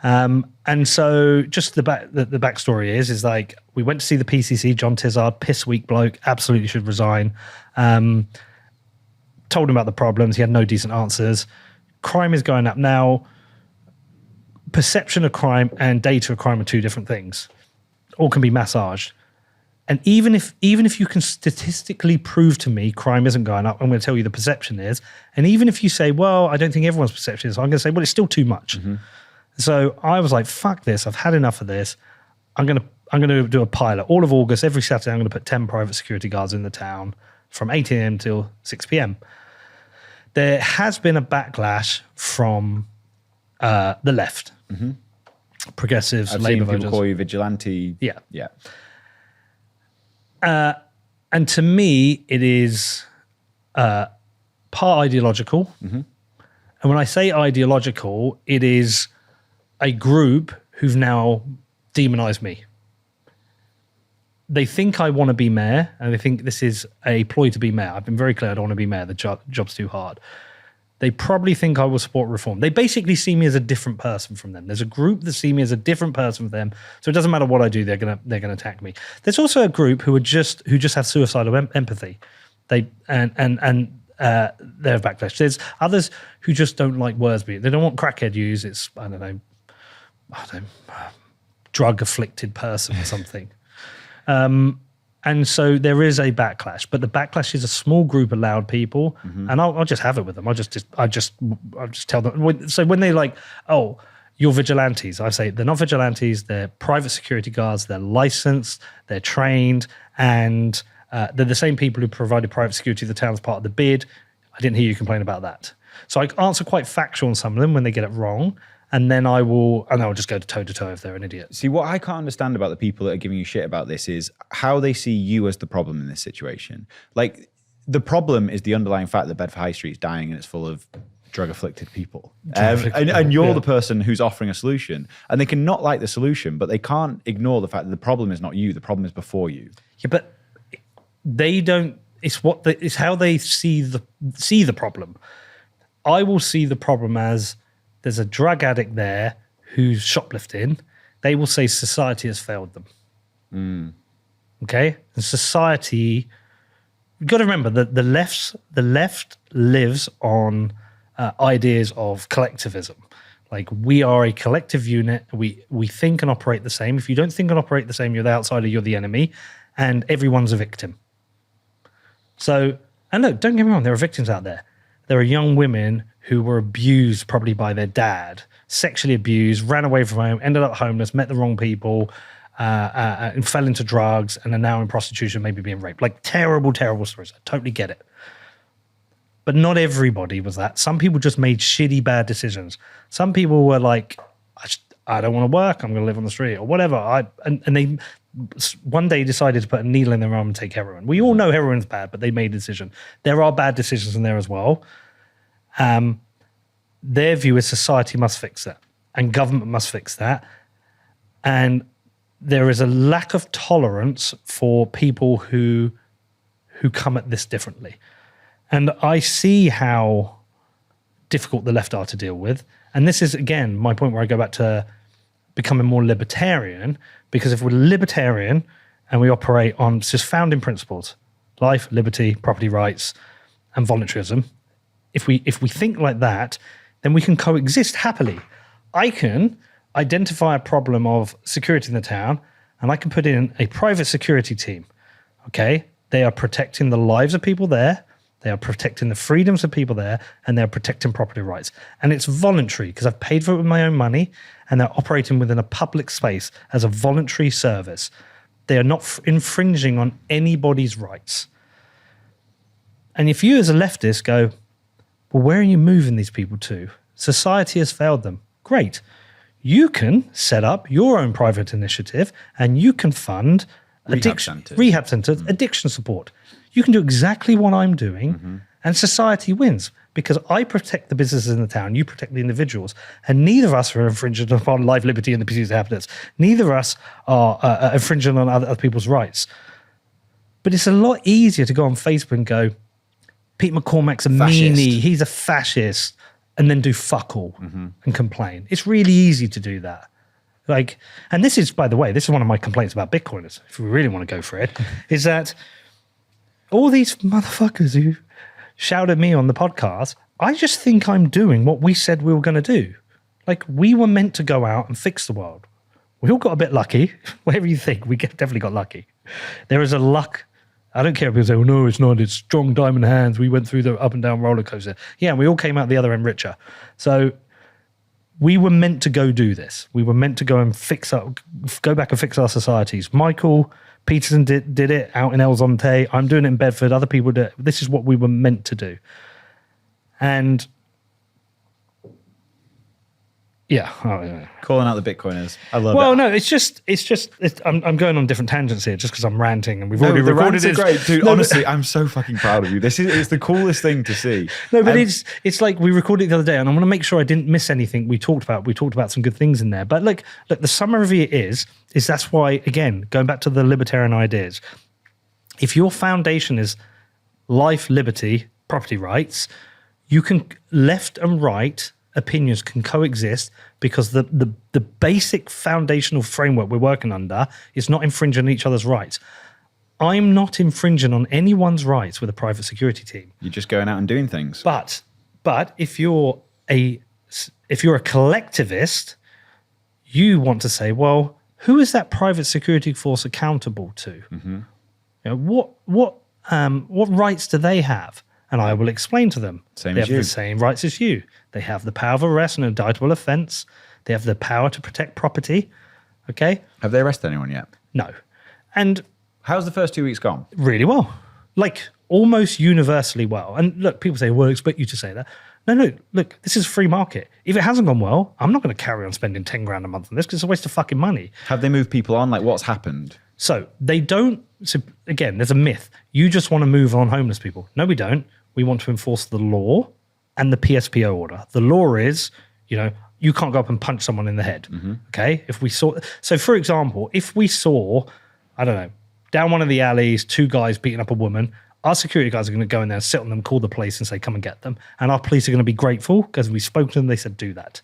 Speaker 1: And so just the backstory is we went to see the PCC, John Tizard, piss weak bloke, absolutely should resign. Told him about the problems. He had no decent answers. Crime is going up now. Perception of crime and data of crime are two different things. All can be massaged. And even if you can statistically prove to me crime isn't going up, I'm going to tell you the perception is. And even if you say, well, I don't think everyone's perception is, I'm going to say, well, it's still too much. Mm-hmm. So I was like, fuck this. I've had enough of this. I'm going to do a pilot. All of August, every Saturday, I'm going to put 10 private security guards in the town from 8 a.m. till 6 p.m. There has been a backlash from the left. Mm-hmm. Progressives, Labour voters.
Speaker 3: People call you vigilante.
Speaker 1: Yeah.
Speaker 3: Yeah.
Speaker 1: And to me, it is part ideological. Mm-hmm. And when I say ideological, it is a group who've now demonized me. They think I want to be mayor, and they think this is a ploy to be mayor. I've been very clear I don't want to be mayor. The job's too hard. They probably think I will support reform. They basically see me as a different person from them. There's a group that see me as a different person from them. So it doesn't matter what I do, they're gonna attack me. There's also a group who just have suicidal empathy. They and they're backlash. There's others who just don't like Worsby. They don't want crackhead use. It's I don't know, drug afflicted person or something. And so there is a backlash, but the backlash is a small group of loud people, mm-hmm. and I'll just have it with them. I'll just tell them. So when they like, oh, you're vigilantes, I say they're not vigilantes. They're private security guards. They're licensed. They're trained, and they're the same people who provided private security to the town as part of the bid. I didn't hear you complain about that. So I answer quite factual on some of them when they get it wrong. And then I'll just go toe-to-toe if they're an idiot.
Speaker 3: See, what I can't understand about the people that are giving you shit about this is how they see you as the problem in this situation. Like, the problem is the underlying fact that Bedford High Street is dying and it's full of drug-afflicted people. And you're the person who's offering a solution. And they can not like the solution, but they can't ignore the fact that the problem is not you. The problem is before you.
Speaker 1: Yeah, but they don't... It's how they see the problem. I will see the problem as... There's a drug addict there who's shoplifting. They will say society has failed them. Mm. Okay? And society, you've got to remember that the left lives on ideas of collectivism. Like, we are a collective unit. We think and operate the same. If you don't think and operate the same, you're the outsider, you're the enemy, and everyone's a victim. So, and look, don't get me wrong, there are victims out there. There are young women who were abused probably by their dad, sexually abused, ran away from home, ended up homeless, met the wrong people, and fell into drugs, and are now in prostitution, maybe being raped. Like, terrible, terrible stories. I totally get it. But not everybody was that. Some people just made shitty, bad decisions. Some people were like, I don't want to work, I'm going to live on the street, or whatever. And they one day decided to put a needle in their arm and take heroin. We all know heroin's bad, but they made a decision. There are bad decisions in there as well. Their view is society must fix that, and government must fix that. And there is a lack of tolerance for people who come at this differently. And I see how difficult the left are to deal with. And this is, again, my point where I go back to becoming more libertarian, because if we're libertarian and we operate on just founding principles, life, liberty, property rights, and voluntarism, if we think like that, then we can coexist happily. I can identify a problem of security in the town, and I can put in a private security team, okay? They are protecting the lives of people there, they are protecting the freedoms of people there, and they're protecting property rights. And it's voluntary because I've paid for it with my own money, and they're operating within a public space as a voluntary service. They are not infringing on anybody's rights. And if you as a leftist go, well, where are you moving these people to? Society has failed them. Great. You can set up your own private initiative, and you can fund rehab centers, addiction support. You can do exactly what I'm doing, and society wins because I protect the businesses in the town, you protect the individuals, and neither of us are infringing upon life, liberty, and the pursuit of happiness. Neither of us are infringing on other people's rights. But it's a lot easier to go on Facebook and go, Pete McCormack's a meanie, he's a fascist, and then do fuck all and complain. It's really easy to do that. Like, and this is, by the way, this is one of my complaints about Bitcoiners, if we really want to go for it, is that all these motherfuckers who shout at me on the podcast, I just think I'm doing what we said we were going to do. Like, we were meant to go out and fix the world. We all got a bit lucky. Whatever you think, we definitely got lucky. There is a luck. I don't care if people say, oh, no, it's not. It's strong diamond hands. We went through the up and down roller coaster. Yeah, we all came out the other end richer. So we were meant to go do this. We were meant to go and go back and fix our societies. Michael Peterson did it out in El Zonte. I'm doing it in Bedford. Other people do it. This is what we were meant to do. And yeah.
Speaker 3: Calling out the Bitcoiners. I love it.
Speaker 1: Well, no, it's just I'm going on different tangents here just because I'm ranting and we've already recorded this.
Speaker 3: Great, dude. Honestly, I'm so fucking proud of you. It's the coolest thing to see.
Speaker 1: No, but it's like we recorded it the other day, and I want to make sure I didn't miss anything we talked about. We talked about some good things in there. But look, the summary of it is that's why, again, going back to the libertarian ideas, if your foundation is life, liberty, property rights, you can left and right opinions can coexist because the basic foundational framework we're working under is not infringing on each other's rights. I'm not infringing on anyone's rights with a private security team.
Speaker 3: You're just going out and doing things.
Speaker 1: But if you're a collectivist, you want to say, well, who is that private security force accountable to? You know, what rights do they have? And I will explain to them. They have the same rights as you. They have the power of arrest and indictable offence. They have the power to protect property. Okay?
Speaker 3: Have they arrested anyone yet?
Speaker 1: No. And
Speaker 3: how's the first 2 weeks gone?
Speaker 1: Really well. Like, almost universally well. And look, people say, well, I expect you to say that. No, look, this is a free market. If it hasn't gone well, I'm not going to carry on spending 10 grand a month on this because it's a waste of fucking money.
Speaker 3: Have they moved people on? Like, what's happened?
Speaker 1: So they don't. So again, there's a myth. You just want to move on homeless people. No, we don't. We want to enforce the law and the PSPO order. The law is, you can't go up and punch someone in the head. Okay? So for example, if we saw, I don't know, down one of the alleys, 2 guys beating up a woman, our security guys are going to go in there and sit on them, call the police and say, come and get them. And our police are going to be grateful because we spoke to them, they said, do that.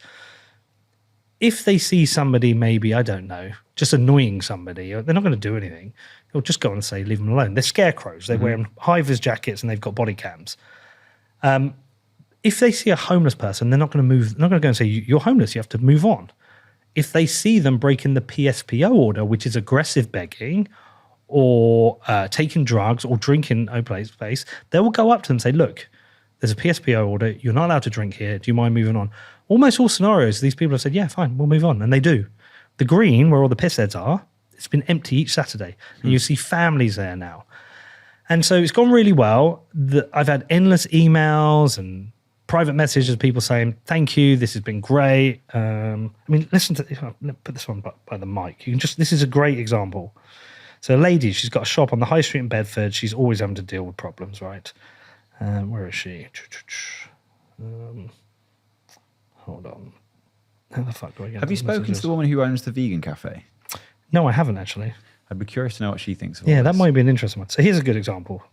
Speaker 1: If they see somebody maybe, I don't know, just annoying somebody, they're not going to do anything. They'll just go and say, leave them alone. They're scarecrows. They're wearing high-vis jackets and they've got body cams. if they see a homeless person, they're not going to move. They're not going to go and say, you're homeless, you have to move on. If they see them breaking the PSPO order, which is aggressive begging or taking drugs or drinking open space, they will go up to them and say, look, there's a PSPO order. You're not allowed to drink here. Do you mind moving on? Almost all scenarios, these people have said, yeah, fine, we'll move on. And they do. The green, where all the piss heads are, it's been empty each Saturday. And you see families there now. And so it's gone really well. I've had endless emails and private messages of people saying, thank you, this has been great. Listen to this. Put this one by the mic. This is a great example. So a lady, she's got a shop on the high street in Bedford. She's always having to deal with problems, right? Where is she? Hold on. How the fuck do I get
Speaker 3: Have you spoken to the woman who owns the vegan cafe?
Speaker 1: No, I haven't actually.
Speaker 3: I'd be curious to know what she thinks of all
Speaker 1: that
Speaker 3: this.
Speaker 1: might be an interesting one. So here's a good example.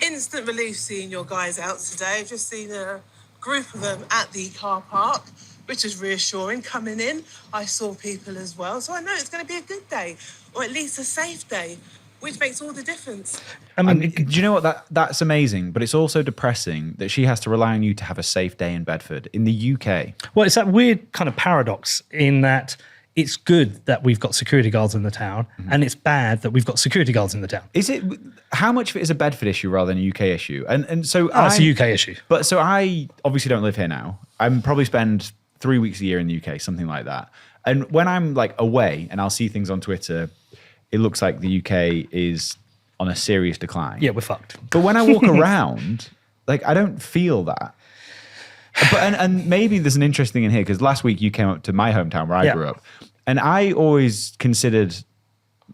Speaker 4: Instant relief seeing your guys out today. I've just seen a group of them at the car park, which is reassuring. Coming in, I saw people as well. So I know it's going to be a good day, or at least a safe day, which makes all the difference.
Speaker 3: Do you know what? That's amazing, but it's also depressing that she has to rely on you to have a safe day in Bedford, in the UK.
Speaker 1: Well, it's that weird kind of paradox in that it's good that we've got security guards in the town, and it's bad that we've got security guards in the town.
Speaker 3: Is it? How much of it is a Bedford issue rather than a UK issue? And so
Speaker 1: it's a UK issue.
Speaker 3: But so I obviously don't live here now. I'm probably spend 3 weeks a year in the UK, something like that. And when I'm like away and I'll see things on Twitter, it looks like the UK is on a serious decline.
Speaker 1: Yeah, we're fucked.
Speaker 3: But when I walk around, like I don't feel that. But and maybe there's an interesting thing in here because last week you came up to my hometown where I grew up, and I always considered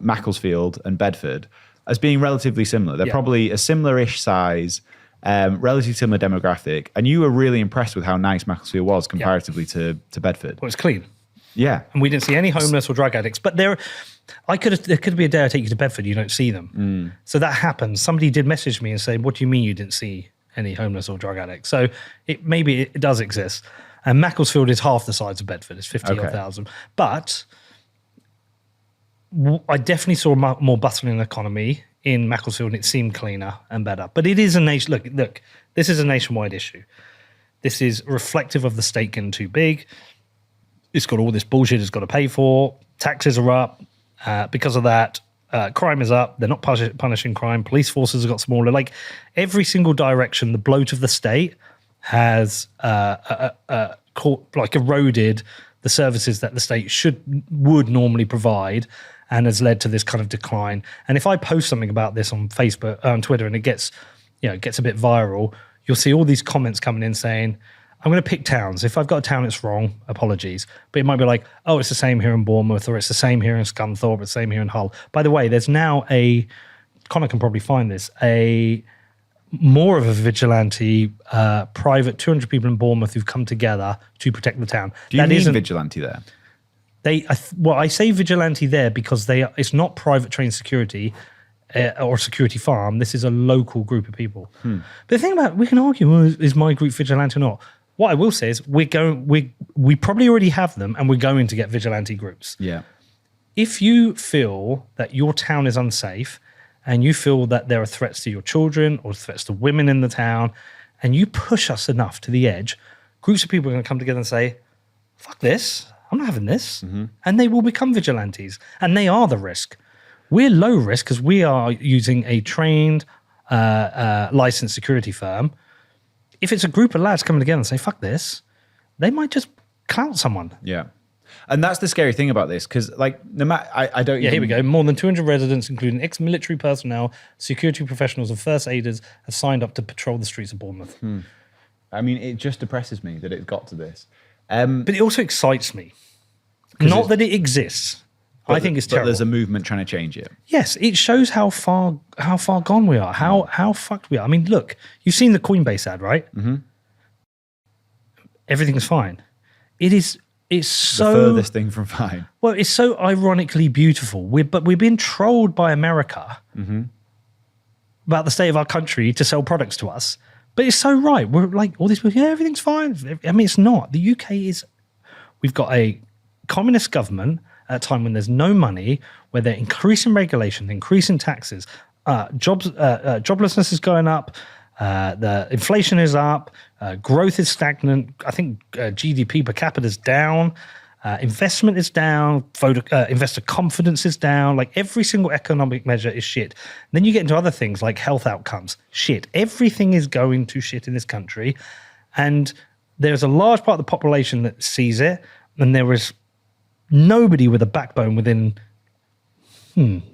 Speaker 3: Macclesfield and Bedford as being relatively similar. They're probably a similar-ish size, relatively similar demographic, and you were really impressed with how nice Macclesfield was comparatively to Bedford.
Speaker 1: Well, it's clean.
Speaker 3: Yeah,
Speaker 1: and we didn't see any homeless or drug addicts, but there could be a day I take you to Bedford, you don't see them. So that happens. Somebody did message me and say, "What do you mean you didn't see any homeless or drug addicts?" So maybe it does exist. And Macclesfield is half the size of Bedford. It's 50,000. But I definitely saw a more bustling economy in Macclesfield, and it seemed cleaner and better. But it is a nation. Look, this is a nationwide issue. This is reflective of the state getting too big. It's got all this bullshit it's got to pay for. Taxes are up. Because of that, crime is up. They're not punishing crime. Police forces have got smaller. Like every single direction, the bloat of the state has eroded the services that the state would normally provide, and has led to this kind of decline. And if I post something about this on Facebook, on Twitter, and it gets a bit viral, you'll see all these comments coming in saying, I'm going to pick towns. If I've got a town that's wrong, apologies. But it might be like, oh, it's the same here in Bournemouth, or it's the same here in Scunthorpe, it's the same here in Hull. By the way, there's now Connor can probably find this, more of a vigilante, private 200 people in Bournemouth who've come together to protect the town.
Speaker 3: Do you mean vigilante there?
Speaker 1: I say vigilante there because it's not private trained security or security farm. This is a local group of people. But the thing about, we can argue, well, is my group vigilante or not? What I will say is we probably already have them, and we're going to get vigilante groups.
Speaker 3: Yeah.
Speaker 1: If you feel that your town is unsafe, and you feel that there are threats to your children or threats to women in the town, and you push us enough to the edge, groups of people are going to come together and say, fuck this, I'm not having this. And they will become vigilantes. And they are the risk. We're low risk because we are using a trained, licensed security firm. If it's a group of lads coming together and say, fuck this, they might just clout someone.
Speaker 3: Yeah. And that's the scary thing about this, because no matter, I don't.
Speaker 1: Yeah, here we go. More than 200 residents, including ex-military personnel, security professionals, and first aiders, have signed up to patrol the streets of Bournemouth.
Speaker 3: I mean, it just depresses me that it got to this.
Speaker 1: But it also excites me. Not that it exists. I think it's terrible.
Speaker 3: But there's a movement trying to change it.
Speaker 1: Yes, it shows how far gone we are, how fucked we are. I mean, look, you've seen the Coinbase ad, right? Everything's fine. It's so
Speaker 3: the furthest thing from fine.
Speaker 1: Well, it's so ironically beautiful. But we've been trolled by America about the state of our country to sell products to us. But it's so right. We're like, all these people, yeah, everything's fine. I mean, it's not. The UK we've got a communist government at a time when there's no money, where they're increasing regulation, increasing taxes, joblessness is going up, The inflation is up. Growth is stagnant. I think GDP per capita is down. Investment is down. Investor confidence is down. Like every single economic measure is shit. Then you get into other things like health outcomes. Shit. Everything is going to shit in this country. And there's a large part of the population that sees it. And there is nobody with a backbone within...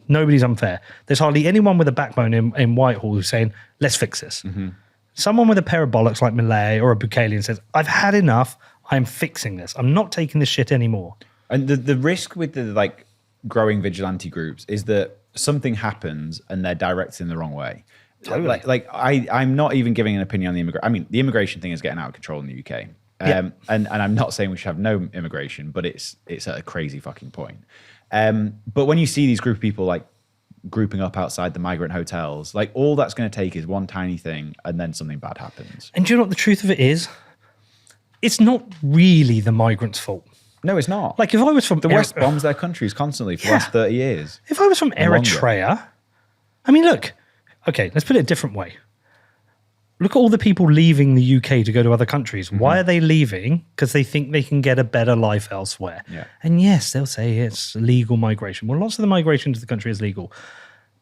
Speaker 1: nobody's unfair. There's hardly anyone with a backbone in Whitehall who's saying, let's fix this. Someone with a pair of bollocks like Millet or a Bukele says, I've had enough. I'm fixing this. I'm not taking this shit anymore.
Speaker 3: And the risk with the like growing vigilante groups is that something happens and they're directed in the wrong way.
Speaker 1: Totally.
Speaker 3: I'm not even giving an opinion on the immigration. I mean, the immigration thing is getting out of control in the UK. And I'm not saying we should have no immigration, but it's at a crazy fucking point. But when you see these group of people like grouping up outside the migrant hotels, like all that's going to take is one tiny thing and then something bad happens.
Speaker 1: And do you know what the truth of it is? It's not really the migrants' fault.
Speaker 3: No, it's not.
Speaker 1: Like if I was from...
Speaker 3: The West bombs their countries constantly for the last 30 years.
Speaker 1: If I was from Eritrea, I mean, look, okay, let's put it a different way. Look at all the people leaving the UK to go to other countries. Why are they leaving? Because they think they can get a better life elsewhere.
Speaker 3: Yeah.
Speaker 1: And yes, they'll say it's legal migration. Well, lots of the migration to the country is legal.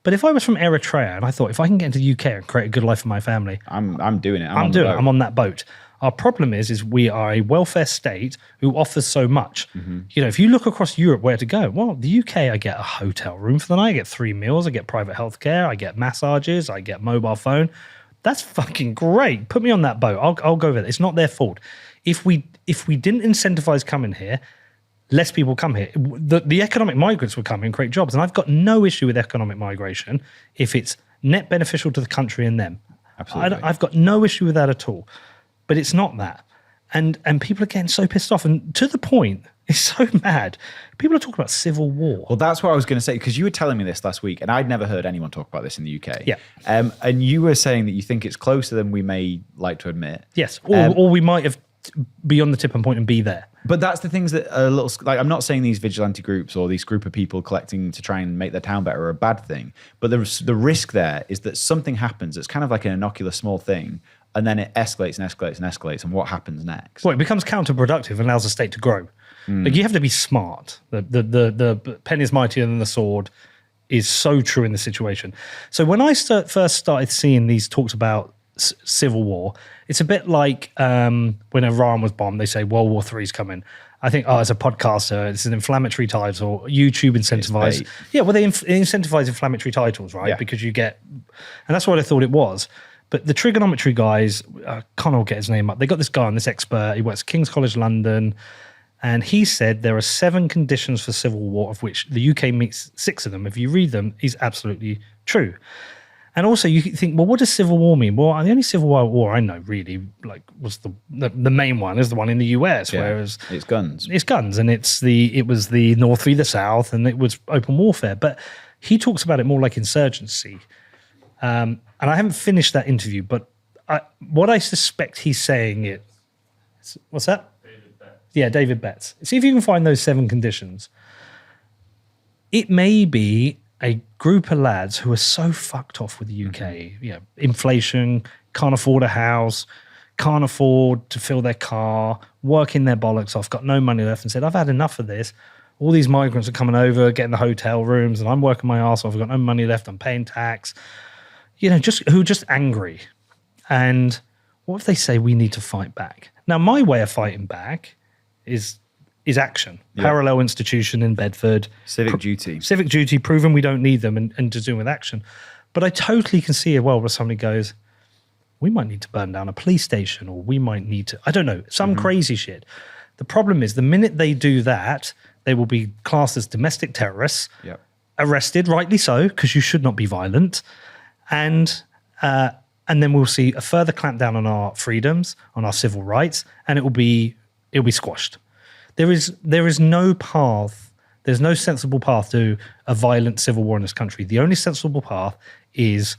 Speaker 1: But if I was from Eritrea and I thought, if I can get into the UK and create a good life for my family,
Speaker 3: I'm doing it.
Speaker 1: I'm doing it. I'm on that boat. Our problem is we are a welfare state who offers so much. You know, if you look across Europe where to go, well, the UK, I get a hotel room for the night, I get 3 meals, I get private healthcare, I get massages, I get mobile phone. That's fucking great. Put me on that boat. I'll go with it. It's not their fault. If we didn't incentivize coming here, less people come here. The economic migrants would come and create jobs. And I've got no issue with economic migration if it's net beneficial to the country and them.
Speaker 3: Absolutely.
Speaker 1: I've got no issue with that at all. But it's not that. And people are getting so pissed off. And to the point, it's so mad. People are talking about civil war.
Speaker 3: Well, that's what I was going to say, because you were telling me this last week, and I'd never heard anyone talk about this in the UK.
Speaker 1: Yeah.
Speaker 3: And you were saying that you think it's closer than we may like to admit.
Speaker 1: Yes. Or we might have be on the tipping point and be there.
Speaker 3: But that's the things that are a little, like, I'm not saying these vigilante groups or these group of people collecting to try and make their town better are a bad thing. But the risk there is that something happens. It's kind of like an innocuous small thing. And then it escalates and escalates and escalates. And what happens next?
Speaker 1: Well, it becomes counterproductive and allows the state to grow. Like you have to be smart. The pen is mightier than the sword is so true in the situation. So when I first started seeing these talks about civil war, it's a bit like when Iran was bombed, they say World War III is coming. I think, as a podcaster, it's an inflammatory title. YouTube incentivized. Yeah, well, they incentivize inflammatory titles, right?
Speaker 3: Yeah.
Speaker 1: Because you get, and that's what I thought it was. But the trigonometry guys, I can't all get his name up. They got this guy on, this expert. He works at King's College London. And he said there are 7 conditions for civil war, of which the UK meets 6 of them. If you read them, he's absolutely true. And also you think, well, what does civil war mean? Well, the only civil war I know really was the main one is the one in the US, whereas
Speaker 3: it's guns.
Speaker 1: It's guns, and it was the North v the South, and it was open warfare. But he talks about it more like insurgency. And I haven't finished that interview, but what I suspect he's saying what's that? Yeah, David Betts. See if you can find those 7 conditions. It may be a group of lads who are so fucked off with the UK. You know, inflation, can't afford a house, can't afford to fill their car, working their bollocks off, got no money left, and said, I've had enough of this. All these migrants are coming over, getting the hotel rooms, and I'm working my ass off. I've got no money left. I'm paying tax. You know, who are just angry. And what if they say we need to fight back? Now, my way of fighting back is action. Yeah. Parallel institution in Bedford.
Speaker 3: Civic duty,
Speaker 1: proving we don't need them and to do with action. But I totally can see a world where somebody goes, we might need to burn down a police station, or we might need to, I don't know, some crazy shit. The problem is the minute they do that, they will be classed as domestic terrorists, arrested, rightly so, because you should not be violent. And then we'll see a further clampdown on our freedoms, on our civil rights, and it'll be squashed. There is no path. There's no sensible path to a violent civil war in this country. The only sensible path is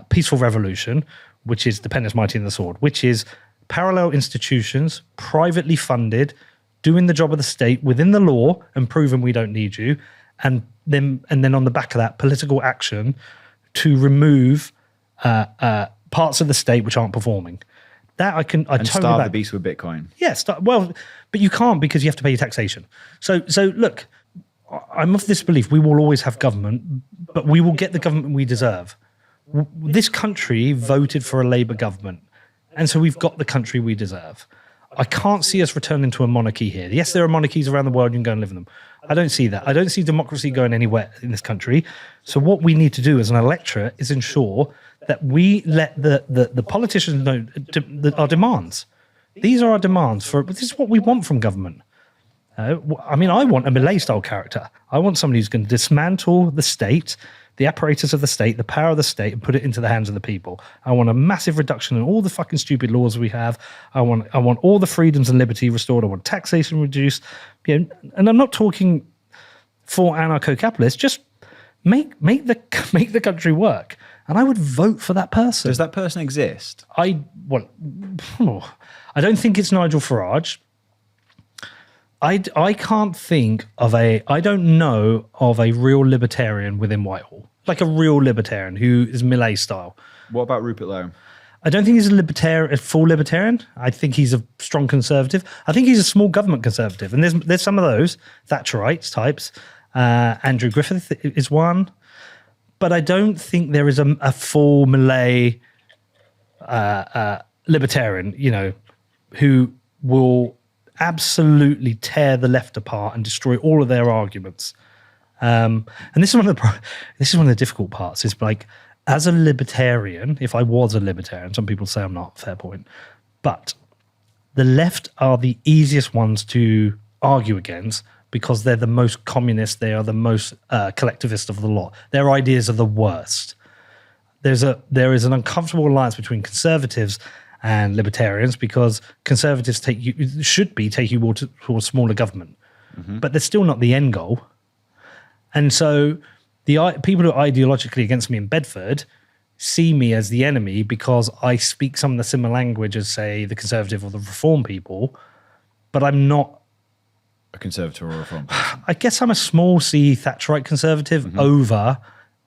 Speaker 1: peaceful revolution, which is the pen is mightier than the sword, which is parallel institutions, privately funded, doing the job of the state within the law and proving we don't need you, and then on the back of that, political action to remove parts of the state which aren't performing. That I totally
Speaker 3: starve
Speaker 1: back.
Speaker 3: the beast with Bitcoin.
Speaker 1: Yeah, but you can't because you have to pay your taxation. So look, I'm of this belief: we will always have government, but we will get the government we deserve. This country voted for a Labour government, and so we've got the country we deserve. I can't see us returning to a monarchy here. Yes, there are monarchies around the world. You can go and live in them. I don't see that. I don't see democracy going anywhere in this country. So what we need to do as an electorate is ensure that we let the politicians know our demands. These are our demands. This is what we want from government. I want a Millet-style character. I want somebody who's going to dismantle the state, the apparatus of the state, the power of the state, and put it into the hands of the people. I want a massive reduction in all the fucking stupid laws we have. I want all the freedoms and liberty restored. I want taxation reduced. And I'm not talking for anarcho-capitalists. Just make the country work. And I would vote for that person.
Speaker 3: Does that person exist?
Speaker 1: I don't think it's Nigel Farage. I can't think of I don't know of a real libertarian within Whitehall, like a real libertarian who is Millet style.
Speaker 3: What about Rupert Lowe?
Speaker 1: I don't think he's a full libertarian. I think he's a strong conservative. I think he's a small government conservative. And there's some of those Thatcherites types. Andrew Griffith is one. But I don't think there is a full Millet libertarian, who will absolutely tear the left apart and destroy all of their arguments. And this is one of the difficult parts. Is like, as a libertarian, if I was a libertarian, some people say I'm not, fair point, but the left are the easiest ones to argue against because they're the most communist, they are the most collectivist of the lot. Their ideas are the worst. There is an uncomfortable alliance between conservatives and libertarians because conservatives should be taking you towards smaller government, but they're still not the end goal. And so the people who are ideologically against me in Bedford see me as the enemy because I speak some of the similar language as, say, the conservative or the reform people, but I'm not
Speaker 3: a conservative or a reform person.
Speaker 1: I guess I'm a small C Thatcherite conservative over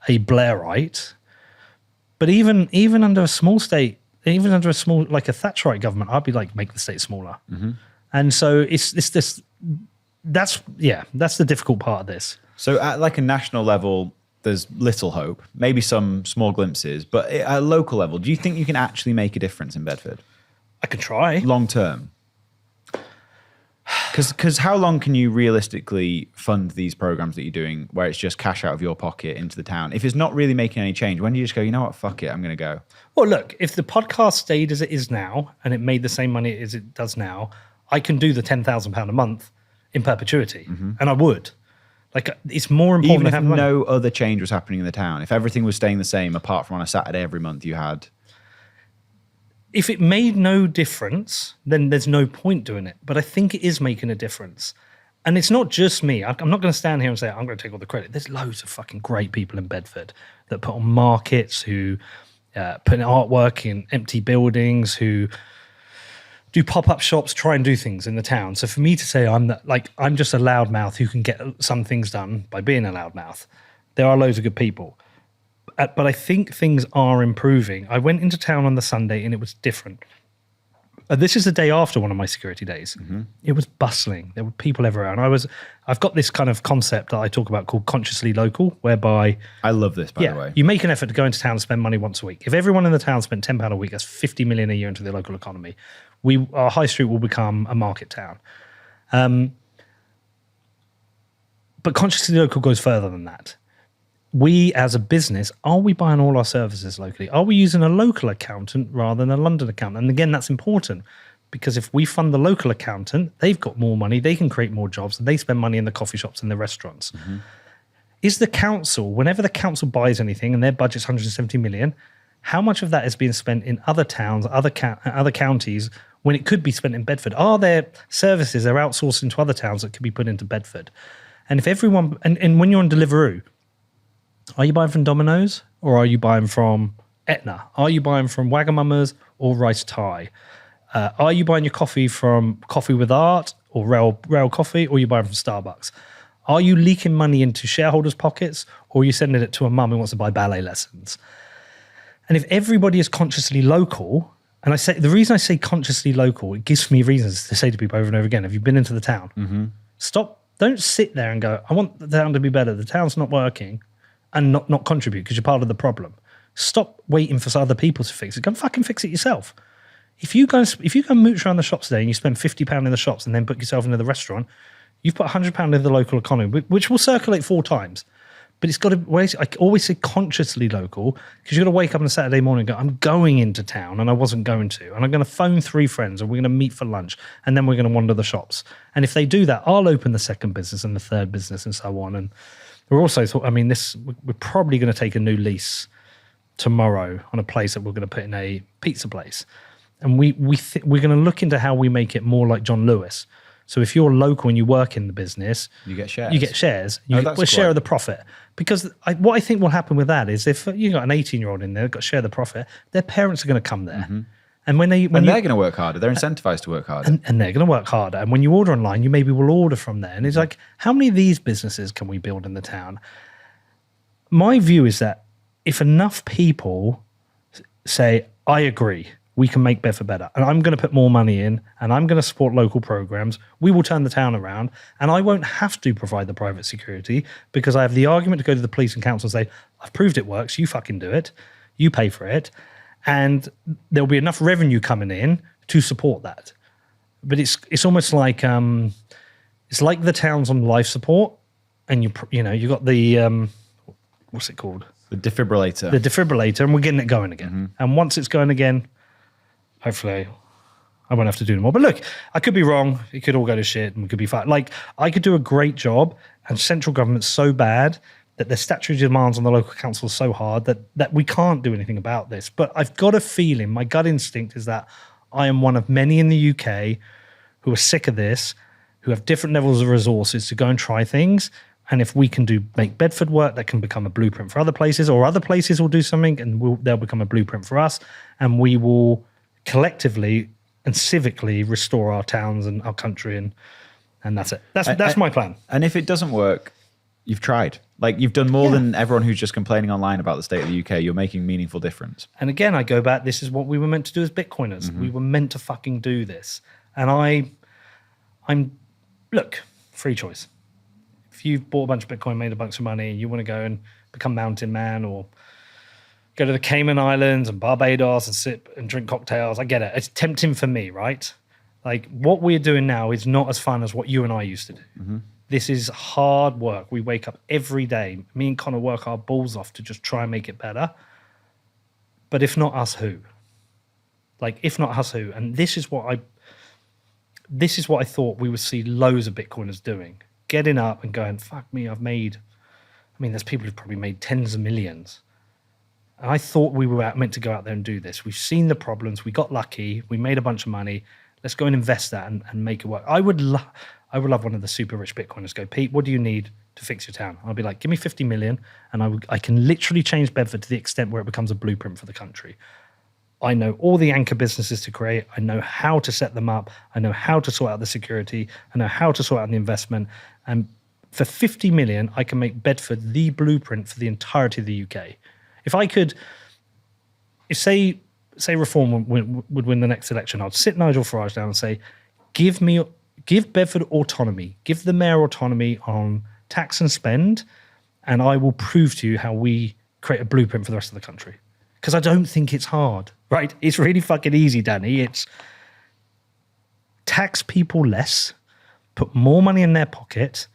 Speaker 1: a Blairite. But even under a small state, even under a small, like a Thatcherite government, I'd be like, make the state smaller. And so it's this, that's the difficult part of this.
Speaker 3: So at like a national level, there's little hope, maybe some small glimpses, but at a local level, do you think you can actually make a difference in Bedford?
Speaker 1: I can try.
Speaker 3: Long term? Because how long can you realistically fund these programs that you're doing where it's just cash out of your pocket into the town? If it's not really making any change, when do you just go, you know what, fuck it, I'm going to go?
Speaker 1: Well, look, if the podcast stayed as it is now and it made the same money as it does now, I can do the £10,000 a month in perpetuity. And I would. Like, it's more important
Speaker 3: even
Speaker 1: to have
Speaker 3: if
Speaker 1: money.
Speaker 3: No other change was happening in the town, if everything was staying the same apart from on a Saturday every month you had...
Speaker 1: If it made no difference, then there's no point doing it. But I think it is making a difference. And it's not just me. I'm not going to stand here and say, I'm going to take all the credit. There's loads of fucking great people in Bedford that put on markets, who put in artwork in empty buildings, who do pop-up shops, try and do things in the town. So for me to say I'm just a loudmouth who can get some things done by being a loudmouth, there are loads of good people. But I think things are improving. I went into town on the Sunday and it was different. This is the day after one of my security days. It was bustling. There were people everywhere. And I've got this kind of concept that I talk about called consciously local, whereby...
Speaker 3: I love this, by the way.
Speaker 1: You make an effort to go into town and spend money once a week. If everyone in the town spent £10 a week, that's 50 million a year into the local economy. Our high street will become a market town. But consciously local goes further than that. We, as a business, are we buying all our services locally? Are we using a local accountant rather than a London accountant? And again, that's important because if we fund the local accountant, they've got more money, they can create more jobs, and they spend money in the coffee shops and the restaurants. Is the council, whenever the council buys anything and their budget's 170 million, how much of that is being spent in other towns, other counties, when it could be spent in Bedford? Are there services they're outsourcing to other towns that could be put into Bedford? And if everyone, and when you're on Deliveroo, are you buying from Domino's or are you buying from Etna? Are you buying from Wagamama's or Rice Thai? Are you buying your coffee from Coffee with Art or Rail Coffee, or are you buying from Starbucks? Are you leaking money into shareholders' pockets, or are you sending it to a mum who wants to buy ballet lessons? And if everybody is consciously local, and the reason I say consciously local, it gives me reasons to say to people over and over again, have you been into the town? Stop. Don't sit there and go, I want the town to be better. The town's not working, and not contribute because you're part of the problem. Stop waiting for other people to fix it. Go and fucking fix it yourself. If you go mooch around the shops today and you spend £50 in the shops and then book yourself into the restaurant, you've put £100 into the local economy, which will circulate 4 times. But it's got to, I always say consciously local, because you've got to wake up on a Saturday morning and go, I'm going into town and I wasn't going to. And I'm going to phone 3 friends and we're going to meet for lunch and then we're going to wander the shops. And if they do that, I'll open the second business and the third business and so on. And we're also we're probably going to take a new lease tomorrow on a place that we're going to put in a pizza place. And we're going to look into how we make it more like John Lewis. So if you're local and you work in the business,
Speaker 3: you get shares.
Speaker 1: You get a share of the profit. Because what I think will happen with that is if you've got an 18-year-old in there, got to share the profit, their parents are going to come there. And they're
Speaker 3: going to work harder. They're incentivized to work harder.
Speaker 1: And they're going to work harder. And when you order online, you maybe will order from there. And it's like, how many of these businesses can we build in the town? My view is that if enough people say, I agree, we can make Bedford better, and I'm going to put more money in, and I'm going to support local programs, we will turn the town around, and I won't have to provide the private security because I have the argument to go to the police and council and say, I've proved it works, you fucking do it, you pay for it, and there'll be enough revenue coming in to support that. But it's almost like it's like the town's on life support, and you got the what's it called?
Speaker 3: The defibrillator.
Speaker 1: The defibrillator, and we're getting it going again. And once it's going again, hopefully I won't have to do anymore. But look, I could be wrong. It could all go to shit and we could be fine. Like, I could do a great job and central government's so bad that the statutory demands on the local council are so hard that we can't do anything about this. But I've got a feeling, my gut instinct is that I am one of many in the UK who are sick of this, who have different levels of resources to go and try things. And if we can make Bedford work, that can become a blueprint for other places, or other places will do something and they'll become a blueprint for us. And we will collectively and civically restore our towns and our country, and that's it. That's my plan.
Speaker 3: And if it doesn't work, you've tried. Like, you've done more than everyone who's just complaining online about the state of the UK. You're making meaningful difference.
Speaker 1: And again, I go back, this is what we were meant to do as Bitcoiners. We were meant to fucking do this. And look, free choice. If you've bought a bunch of Bitcoin, made a bunch of money, and you want to go and become Mountain Man or go to the Cayman Islands and Barbados and sip and drink cocktails, I get it. It's tempting for me, right? Like, what we're doing now is not as fun as what you and I used to do. This is hard work. We wake up every day. Me and Connor work our balls off to just try and make it better. But if not us, who? Like, if not us, who? And this is what I thought we would see loads of Bitcoiners doing. Getting up and going, fuck me, there's people who've probably made tens of millions. And I thought we were meant to go out there and do this. We've seen the problems. We got lucky. We made a bunch of money. Let's go and invest that and make it work. I would love one of the super rich Bitcoiners go, Pete, what do you need to fix your town? I'll be like, give me 50 million and I can literally change Bedford to the extent where it becomes a blueprint for the country. I know all the anchor businesses to create. I know how to set them up. I know how to sort out the security. I know how to sort out the investment. And for 50 million, I can make Bedford the blueprint for the entirety of the UK. Say Reform would win the next election, I'd sit Nigel Farage down and say, give Bedford autonomy, give the mayor autonomy on tax and spend, and I will prove to you how we create a blueprint for the rest of the country. Because I don't think it's hard, right? It's really fucking easy, Danny. It's tax people less, put more money in their pocket,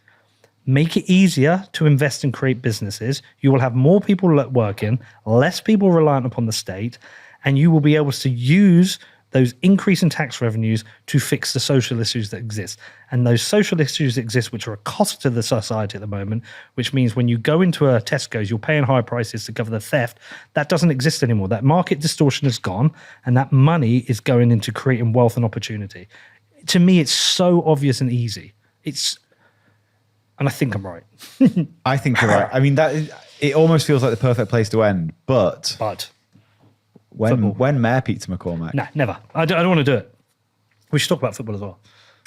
Speaker 1: make it easier to invest and create businesses. You will have more people working, less people reliant upon the state, and you will be able to use those increase in tax revenues to fix the social issues that exist. And those social issues that exist, which are a cost to the society at the moment, which means when you go into a Tesco's, you're paying higher prices to cover the theft. That doesn't exist anymore. That market distortion is gone, and that money is going into creating wealth and opportunity. To me, it's so obvious and easy. And I think I'm right.
Speaker 3: I think you're right. I mean, it almost feels like the perfect place to end. But when Mayor Peter McCormack?
Speaker 1: Nah, never. I don't want to do it. We should talk about football as well.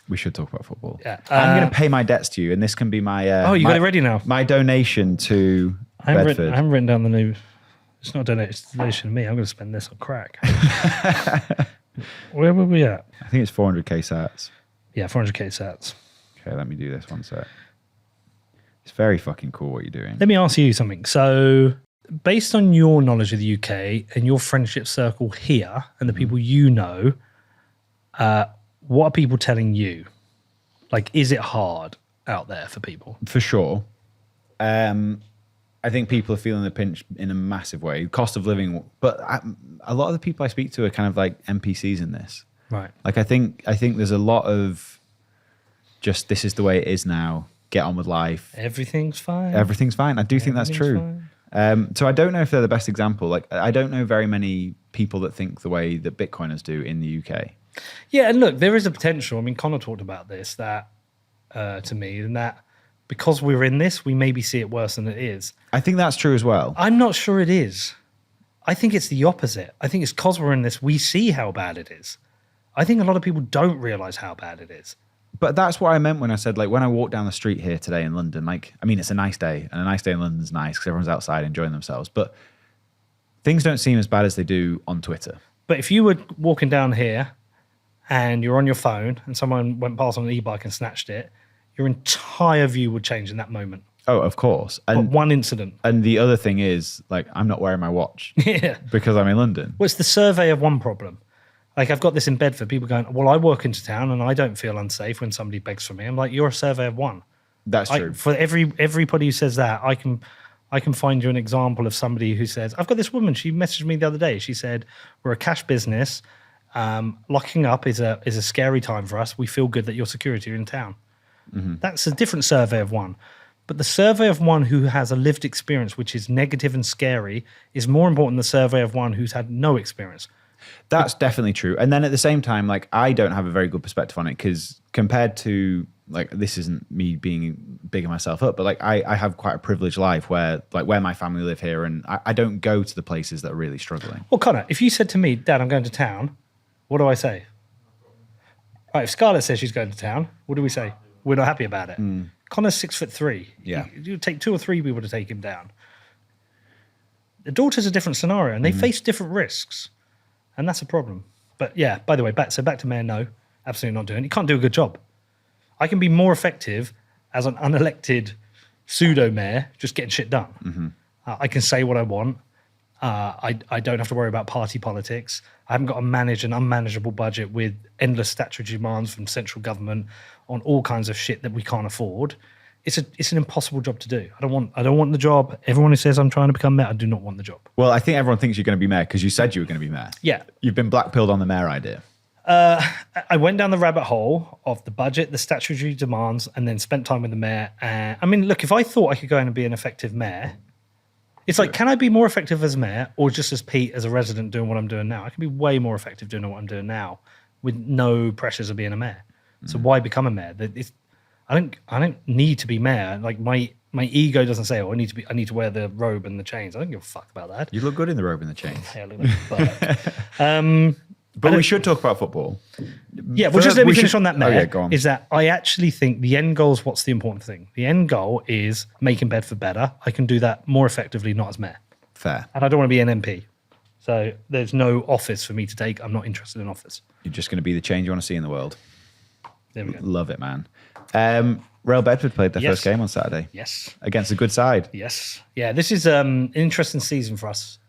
Speaker 3: We should talk about football.
Speaker 1: Yeah.
Speaker 3: I'm going to pay my debts to you, and this can be my...
Speaker 1: you got it ready now.
Speaker 3: My donation to Bedford.
Speaker 1: I haven't written down the new... It's not a donation to me. I'm going to spend this on crack. Where were we at?
Speaker 3: I think it's 400k sats.
Speaker 1: Yeah, 400k sats.
Speaker 3: Okay, let me do this one sec. It's very fucking cool what you're doing.
Speaker 1: Let me ask you something. So, based on your knowledge of the UK and your friendship circle here and the people you know, what are people telling you? Like, is it hard out there for people?
Speaker 3: For sure. I think people are feeling the pinch in a massive way. Cost of living, but a lot of the people I speak to are kind of like NPCs in this.
Speaker 1: Right.
Speaker 3: Like I think there's a lot of just this is the way it is now. Get on with life.
Speaker 1: Everything's fine.
Speaker 3: Everything's fine. I do think that's true. So I don't know if they're the best example. Like I don't know very many people that think the way that Bitcoiners do in the UK.
Speaker 1: Yeah, and look, there is a potential. I mean, Connor talked about this that to me, and that because we're in this, we maybe see it worse than it is.
Speaker 3: I think that's true as well.
Speaker 1: I'm not sure it is. I think it's the opposite. I think it's because we're in this, we see how bad it is. I think a lot of people don't realize how bad it is.
Speaker 3: But that's what I meant when I said, like, when I walk down the street here today in London, like, I mean, it's a nice day, and a nice day in London's nice because everyone's outside enjoying themselves. But things don't seem as bad as they do on Twitter.
Speaker 1: But if you were walking down here and you're on your phone and someone went past on an e-bike and snatched it, your entire view would change in that moment.
Speaker 3: Oh, of course.
Speaker 1: And but one incident.
Speaker 3: And the other thing is, like, I'm not wearing my watch because I'm in London.
Speaker 1: Well, it's the survey of one problem. Like, I've got this in Bedford. People going, well, I work into town and I don't feel unsafe when somebody begs for me. I'm like, you're a survey of one.
Speaker 3: That's true.
Speaker 1: For everybody who says that, I can find you an example of somebody who says, I've got this woman. She messaged me the other day. She said, we're a cash business. Locking up is a scary time for us. We feel good that you're security in town. Mm-hmm. That's a different survey of one. But the survey of one who has a lived experience, which is negative and scary, is more important than the survey of one who's had no experience.
Speaker 3: That's definitely true. And then at the same time, like, I don't have a very good perspective on it because compared to, like, this isn't me being bigging myself up, but like I have quite a privileged life where my family live here and I don't go to the places that are really struggling.
Speaker 1: Well, Connor, if you said to me, Dad, I'm going to town, what do I say? Right, if Scarlett says she's going to town, what do we say? We're not happy about it. Connor's 6'3".
Speaker 3: Yeah.
Speaker 1: You take 2 or 3 people to take him down. The daughter's a different scenario and they face different risks. And that's a problem. But yeah, by the way, back to Mayor, no, absolutely not doing it. He can't do a good job. I can be more effective as an unelected pseudo-mayor just getting shit done. Mm-hmm. I can say what I want. I don't have to worry about party politics. I haven't got to manage an unmanageable budget with endless statutory demands from central government on all kinds of shit that we can't afford. It's an impossible job to do. I don't want the job. Everyone who says I'm trying to become mayor, I do not want the job.
Speaker 3: Well, I think everyone thinks you're going to be mayor because you said you were going to be mayor.
Speaker 1: Yeah.
Speaker 3: You've been blackpilled on the mayor idea.
Speaker 1: I went down the rabbit hole of the budget, the statutory demands, and then spent time with the mayor. I mean, look, if I thought I could go in and be an effective mayor, it's like, can I be more effective as mayor or just as Pete as a resident doing what I'm doing now? I can be way more effective doing what I'm doing now with no pressures of being a mayor. So why become a mayor? I don't need to be mayor. Like my ego doesn't say, oh, I need to wear the robe and the chains. I don't give a fuck about that.
Speaker 3: You look good in the robe and the chains.
Speaker 1: Yeah, I look like a
Speaker 3: but we should talk about football.
Speaker 1: Yeah, well, just let me finish on that, Mayor.
Speaker 3: Oh, yeah, go on.
Speaker 1: Is that I actually think the end goal is what's the important thing. The end goal is making Bedford better. I can do that more effectively, not as mayor.
Speaker 3: Fair.
Speaker 1: And I don't want to be an MP. So there's no office for me to take. I'm not interested in office.
Speaker 3: You're just going to be the change you want to see in the world.
Speaker 1: There we go.
Speaker 3: Love it, man. Real Bedford played their first game on Saturday.
Speaker 1: Yes.
Speaker 3: Against a good side.
Speaker 1: Yes. Yeah, this is an interesting season for us.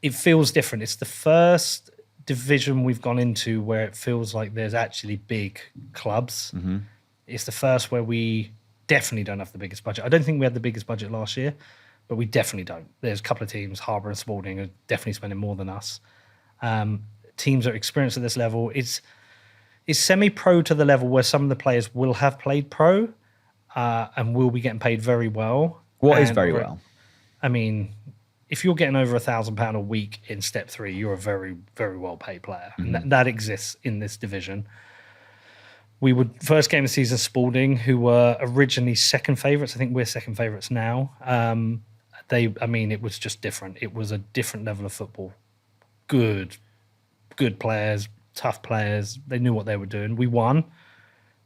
Speaker 1: It feels different. It's the first division we've gone into where it feels like there's actually big clubs. Mm-hmm. It's the first where we definitely don't have the biggest budget. I don't think we had the biggest budget last year, but we definitely don't. There's a couple of teams, Harbour and Spalding, are definitely spending more than us. Teams that are experienced at this level. It's semi-pro to the level where some of the players will have played pro and will be getting paid very well.
Speaker 3: What is very well?
Speaker 1: I mean, if you're getting over £1,000 a week in step 3, you're a very, very well-paid player. Mm-hmm. And that exists in this division. First game of the season, Spalding, who were originally second favourites. I think we're second favourites now. It was just different. It was a different level of football. Good players, tough players. They knew what they were doing. We won.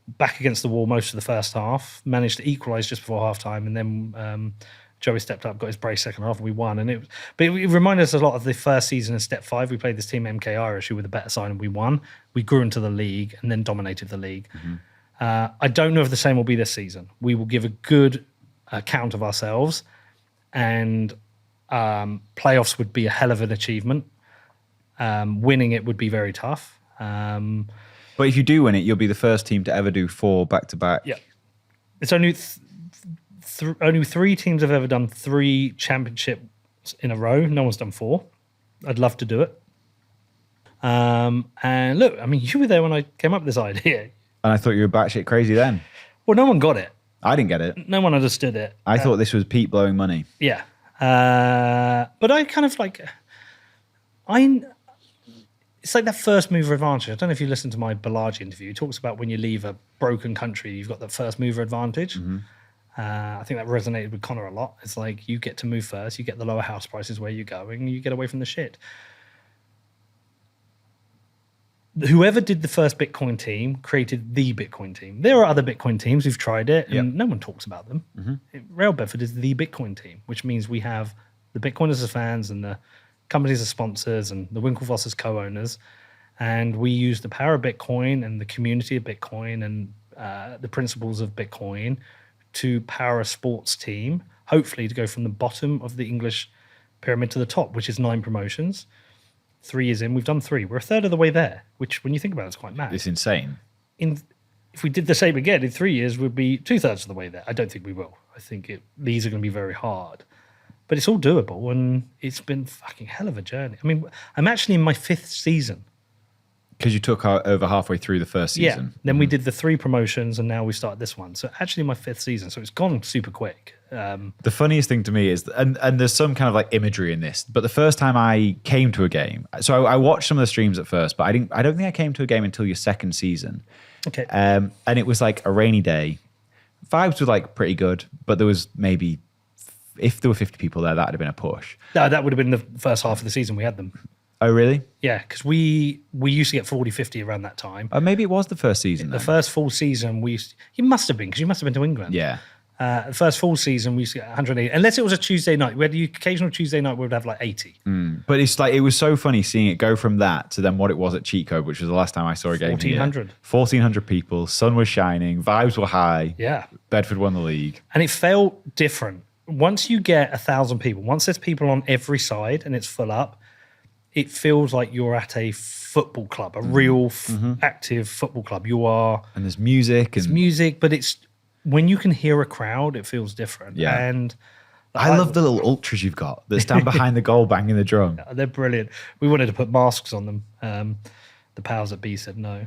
Speaker 1: Back against the wall most of the first half. Managed to equalise just before half-time and then Joey stepped up, got his brace second half, and we won. And it reminded us a lot of the first season in Step 5. We played this team, MK Irish, who were the better side, and we won. We grew into the league and then dominated the league. I don't know if the same will be this season. We will give a good account of ourselves, and playoffs would be a hell of an achievement. Winning it would be very tough.
Speaker 3: But if you do win it, you'll be the first team to ever do 4 back-to-back.
Speaker 1: Yeah. It's only only 3 teams have ever done 3 championships in a row. No one's done 4. I'd love to do it. And look, I mean, you were there when I came up with this idea.
Speaker 3: And I thought you were batshit crazy then.
Speaker 1: Well, no one got it.
Speaker 3: I didn't get it.
Speaker 1: No one understood it.
Speaker 3: I thought this was Pete blowing money.
Speaker 1: Yeah. But I kind of like... It's like that first mover advantage. I don't know if you listened to my Balaji interview. He talks about when you leave a broken country, you've got that first mover advantage. I think that resonated with Connor a lot. It's like you get to move first, you get the lower house prices where you're going, you get away from the shit. Whoever did the first Bitcoin team created the Bitcoin team. There are other Bitcoin teams who've tried it, and no one talks about them. Rail Bedford is the Bitcoin team, which means we have the Bitcoiners as fans and the companies as sponsors and the Winklevoss as co-owners. And we use the power of Bitcoin and the community of Bitcoin and the principles of Bitcoin to power a sports team, hopefully to go from the bottom of the English pyramid to the top, which is 9 promotions. 3 years in, we've done 3. We're a third of the way there, which when you think about it, it's quite mad.
Speaker 3: It's insane.
Speaker 1: If we did the same again in 3 years, we'd be 2/3 of the way there. I don't think we will. I think these are going to be very hard. But it's all doable, and it's been fucking hell of a journey. I mean, I'm actually in my 5th season.
Speaker 3: Because you took over halfway through the first season.
Speaker 1: Yeah. Then we did the 3 promotions, and now we started this one. So actually my 5th season. So it's gone super quick.
Speaker 3: The funniest thing to me is, and there's some kind of like imagery in this, but the first time I came to a game, so I watched some of the streams at first, but I don't think I came to a game until your 2nd season.
Speaker 1: Okay.
Speaker 3: And it was like a rainy day. Vibes were like pretty good, but there was maybe... If there were 50 people there, that would have been a push.
Speaker 1: No, that would have been the first half of the season we had them.
Speaker 3: Oh, really?
Speaker 1: Yeah, because we used to get 40, 50 around that time.
Speaker 3: Oh, maybe it was the first season.
Speaker 1: The first full season, you must have been, because you must have been to England.
Speaker 3: Yeah.
Speaker 1: The first full season, we used to get 180, unless it was a Tuesday night. We had the occasional Tuesday night where we'd have like 80.
Speaker 3: But it's like, it was so funny seeing it go from that to then what it was at Cheat Code, which was the last time I saw a game.
Speaker 1: 1,400.
Speaker 3: 1,400 people, sun was shining, vibes were high.
Speaker 1: Yeah.
Speaker 3: Bedford won the league.
Speaker 1: And it felt different. Once you get 1,000 people, once there's people on every side and it's full up, it feels like you're at a football club, a real active football club. You are...
Speaker 3: And there's music.
Speaker 1: It's music, but it's... When you can hear a crowd, it feels different.
Speaker 3: Yeah.
Speaker 1: And...
Speaker 3: I love the little ultras you've got that stand behind the goal banging the drum.
Speaker 1: They're brilliant. We wanted to put masks on them. The powers that be said no.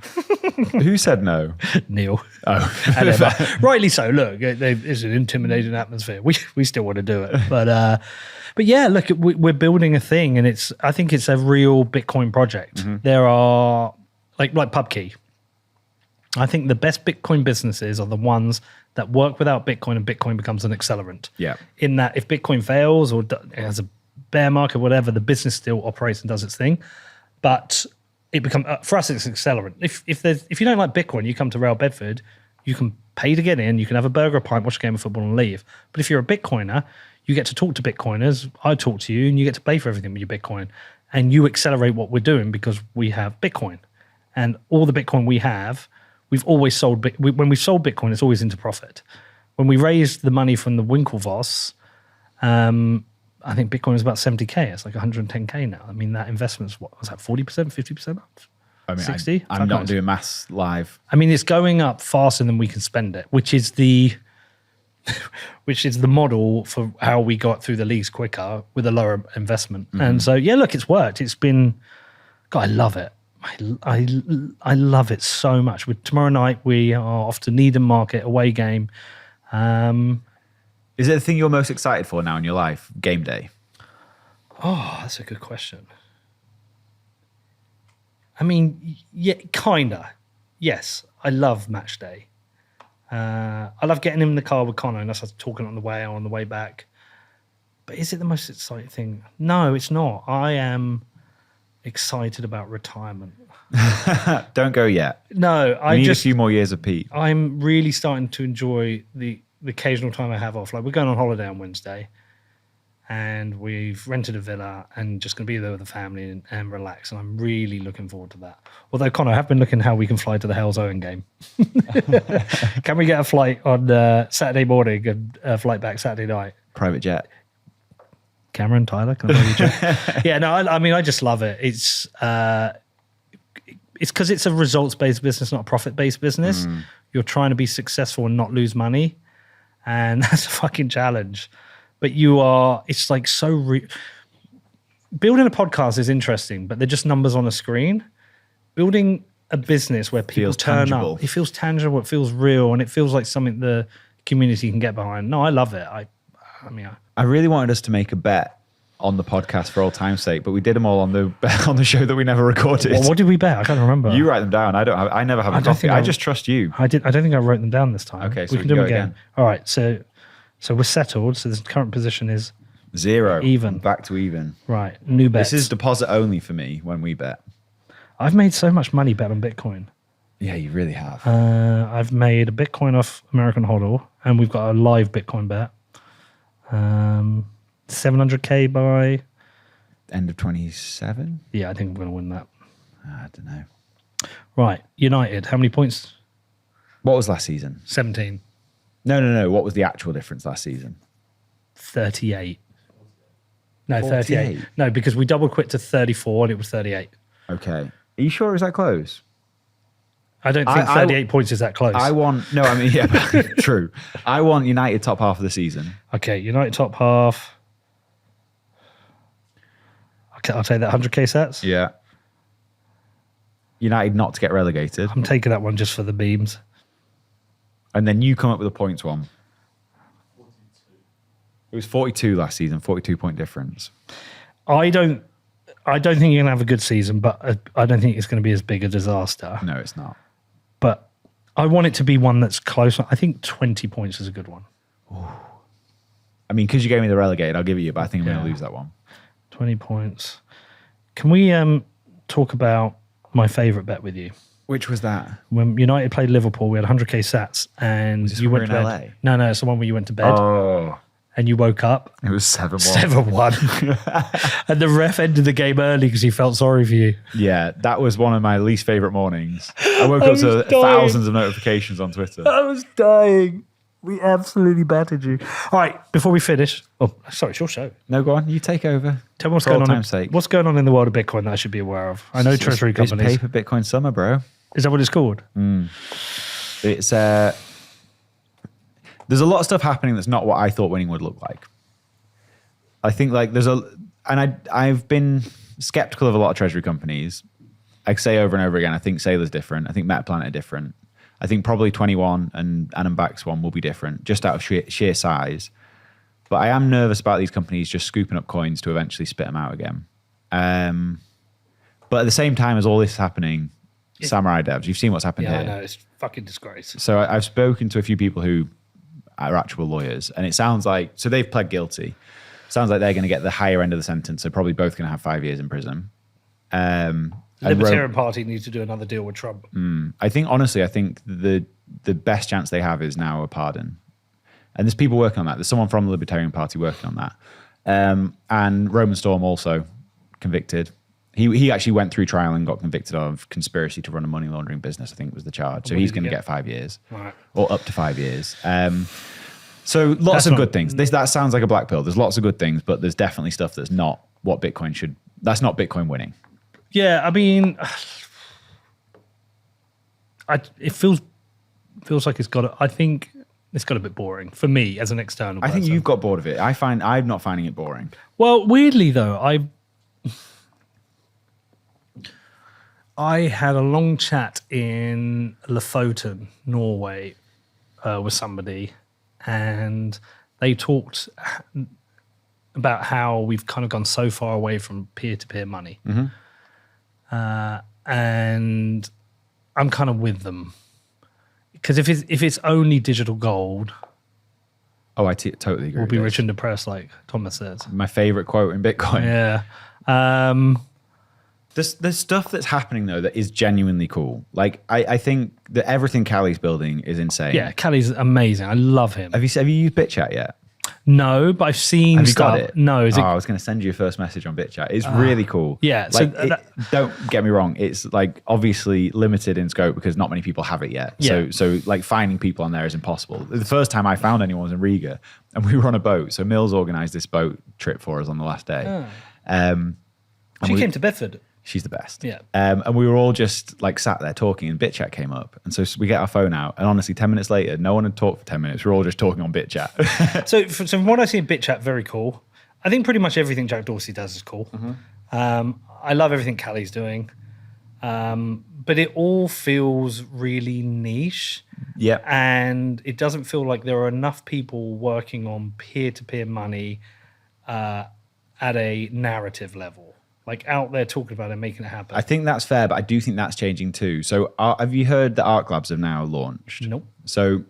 Speaker 3: Who said no?
Speaker 1: Neil.
Speaker 3: Oh.
Speaker 1: And Emma. Rightly so. Look, it's an intimidating atmosphere. We still want to do it. But yeah, look, we're building a thing, and I think it's a real Bitcoin project. There are, like PubKey. I think the best Bitcoin businesses are the ones that work without Bitcoin, and Bitcoin becomes an accelerant. Yeah. In that if Bitcoin fails or has a bear market or whatever, the business still operates and does its thing. But it becomes for us, it's an accelerant. If you don't like Bitcoin, you come to Rail Bedford, you can pay to get in, you can have a burger, a pint, watch a game of football, and leave. But if you're a Bitcoiner, you get to talk to Bitcoiners. I talk to you, and you get to pay for everything with your Bitcoin, and you accelerate what we're doing because we have Bitcoin, and all the Bitcoin we have. We've always sold, when we sold Bitcoin, it's always into profit. When we raised the money from the Winklevoss, I think Bitcoin was about 70K. It's like 110K now. I mean, that investment's what was that, 40%, 50% up?
Speaker 3: I mean,
Speaker 1: 60?
Speaker 3: I'm not doing maths live.
Speaker 1: I mean, it's going up faster than we can spend it, which is the model for how we got through the leagues quicker with a lower investment. And so, yeah, look, it's worked. It's been, God, I love it. I love it so much. Tomorrow night we are off to Needham Market, away game.
Speaker 3: Is it the thing you're most excited for now in your life, game day?
Speaker 1: Oh, that's a good question. I mean, yeah, kinda. Yes, I love match day. I love getting in the car with Connor and us talking on the way or on the way back. But is it the most exciting thing? No, it's not. I am excited about retirement.
Speaker 3: Don't go yet.
Speaker 1: No,
Speaker 3: I need a few more years of Pete.
Speaker 1: I'm really starting to enjoy the the occasional time I have off. Like we're going on holiday on Wednesday, and we've rented a villa and just going to be there with the family and relax. And I'm really looking forward to that. Although, Connor, I have been looking how we can fly to the Hell's Owen game. Can we get a flight on Saturday morning and a flight back Saturday night?
Speaker 3: Private jet.
Speaker 1: Cameron, Tyler, can I borrow your jet? Yeah, no, I mean, I just love it. It's because it's a results-based business, not a profit-based business. You're trying to be successful and not lose money. And that's a fucking challenge. But it's like building a podcast is interesting, but they're just numbers on a screen. Building a business where people turn tangible. Up, it feels tangible, it feels real, and it feels like something the community can get behind. No, I love it. I
Speaker 3: really wanted us to make a bet on the podcast for old time's sake, but we did them all on the show that we never recorded.
Speaker 1: Well, what did we bet? I can't remember.
Speaker 3: You write them down. I never have a copy. I just trust you.
Speaker 1: I don't think I wrote them down this time.
Speaker 3: Okay, so
Speaker 1: we can do them again. All right, so we're settled. So the current position is
Speaker 3: 0.
Speaker 1: Even.
Speaker 3: Back to even.
Speaker 1: Right, new bet.
Speaker 3: This is deposit only for me when we bet.
Speaker 1: I've made so much money bet on Bitcoin.
Speaker 3: Yeah, you really have.
Speaker 1: I've made a Bitcoin off American HODL, and we've got a live Bitcoin bet. 700K by
Speaker 3: end of 27.
Speaker 1: Yeah, I think I'm going to win that.
Speaker 3: I don't know.
Speaker 1: Right, United. How many points?
Speaker 3: What was last season?
Speaker 1: 17.
Speaker 3: No. What was the actual difference last season?
Speaker 1: 38. No,
Speaker 3: 48.
Speaker 1: 38. No, because we double quit to 34 and it was 38.
Speaker 3: Okay. Are you sure it was that close?
Speaker 1: I don't think 38 points is that close.
Speaker 3: True. I want United top half of the season.
Speaker 1: Okay, United top half. Okay, I'll take that 100K sets.
Speaker 3: Yeah. United not to get relegated.
Speaker 1: I'm taking that one just for the beams.
Speaker 3: And then you come up with a points one. 42. It was 42 last season, 42-point difference.
Speaker 1: I don't think you're going to have a good season, but I don't think it's going to be as big a disaster.
Speaker 3: No, it's not.
Speaker 1: But I want it to be one that's close. I think 20 points is a good one.
Speaker 3: Ooh. I mean, because you gave me the relegated, I'll give it you, but I think I'm going to lose that one.
Speaker 1: 20 points. Can we talk about my favourite bet with you?
Speaker 3: Which was that?
Speaker 1: When United played Liverpool, we had 100K sats, and
Speaker 3: you went to bed. LA?
Speaker 1: No, it's the one where you went to bed.
Speaker 3: Oh.
Speaker 1: And you woke up.
Speaker 3: It was 7-1.
Speaker 1: 7-1. And the ref ended the game early because he felt sorry for you.
Speaker 3: Yeah, that was one of my least favourite mornings. I woke up to thousands of notifications on Twitter.
Speaker 1: I was dying. We absolutely battered you. All right, before we finish. Oh, sorry, it's your show.
Speaker 3: No, go on. You take over.
Speaker 1: Tell me what's going on. What's going on in the world of Bitcoin that I should be aware of? I know treasury companies.
Speaker 3: It's paper Bitcoin summer, bro.
Speaker 1: Is that what it's called?
Speaker 3: It's there's a lot of stuff happening that's not what I thought winning would look like. I think like I've been skeptical of a lot of treasury companies. I say over and over again, I think Sailor's different. I think Metaplanet are different. I think probably 21 and Adam Back's one will be different, just out of sheer size. But I am nervous about these companies just scooping up coins to eventually spit them out again. But at the same time as all this is happening, Samurai Devs, you've seen what's happened here.
Speaker 1: Yeah, I know, it's fucking disgrace.
Speaker 3: So I've spoken to a few people who are actual lawyers, and it sounds like, so they've pled guilty. Sounds like they're going to get the higher end of the sentence, so probably both going to have 5 years in prison.
Speaker 1: Libertarian Party needs to do another deal with Trump.
Speaker 3: I think the best chance they have is now a pardon. And there's people working on that. There's someone from the Libertarian Party working on that. And Roman Storm also convicted. He actually went through trial and got convicted of conspiracy to run a money laundering business, I think was the charge. So he's going to get 5 years, right, or up to 5 years. So lots of good things. That sounds like a black pill. There's lots of good things, but there's definitely stuff that's not what Bitcoin should. That's not Bitcoin winning.
Speaker 1: Yeah, I mean, it feels like it's got. I think it's got a bit boring for me as an external person.
Speaker 3: I think you've got bored of it. I'm not finding it boring.
Speaker 1: Well, weirdly though, I had a long chat in Lofoten, Norway, with somebody, and they talked about how we've kind of gone so far away from peer-to-peer money. Mm-hmm. And I'm kind of with them. Because if it's only digital gold...
Speaker 3: Oh, I totally agree.
Speaker 1: We'll be rich and depressed, like Thomas says.
Speaker 3: My favorite quote in Bitcoin.
Speaker 1: Yeah.
Speaker 3: There's stuff that's happening though that is genuinely cool. Like I think that everything Callie's building is insane.
Speaker 1: Yeah, Callie's amazing. I love him.
Speaker 3: Have you used BitChat yet?
Speaker 1: No, but I've seen
Speaker 3: Have you
Speaker 1: stuff.
Speaker 3: got it?
Speaker 1: No,
Speaker 3: I was going to send you a first message on BitChat. It's really cool.
Speaker 1: Yeah,
Speaker 3: like, don't get me wrong. It's like obviously limited in scope because not many people have it yet.
Speaker 1: Yeah.
Speaker 3: So like finding people on there is impossible. The first time I found anyone was in Riga, and we were on a boat. So Mills organised this boat trip for us on the last day.
Speaker 1: She came to Bedford.
Speaker 3: She's the best.
Speaker 1: Yeah.
Speaker 3: And we were all just like sat there talking and BitChat came up. And so we get our phone out and honestly 10 minutes later, no one had talked for 10 minutes. We're all just talking on BitChat.
Speaker 1: So from what I see in BitChat, very cool. I think pretty much everything Jack Dorsey does is cool. I love everything Callie's doing. But it all feels really niche.
Speaker 3: Yeah.
Speaker 1: And it doesn't feel like there are enough people working on peer-to-peer money at a narrative level. Like out there talking about it, making it happen.
Speaker 3: I think that's fair, but I do think that's changing too. So have you heard that Arc Labs have now launched?
Speaker 1: Nope.
Speaker 3: So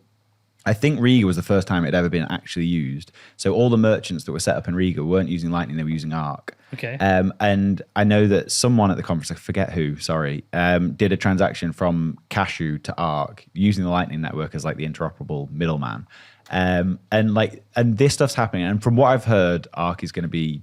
Speaker 3: I think Riga was the first time it had ever been actually used. So all the merchants that were set up in Riga weren't using Lightning, they were using Arc.
Speaker 1: Okay.
Speaker 3: And I know that someone at the conference, I forget who, sorry, did a transaction from Cashew to Arc using the Lightning network as like the interoperable middleman. And this stuff's happening. And from what I've heard, Arc is going to be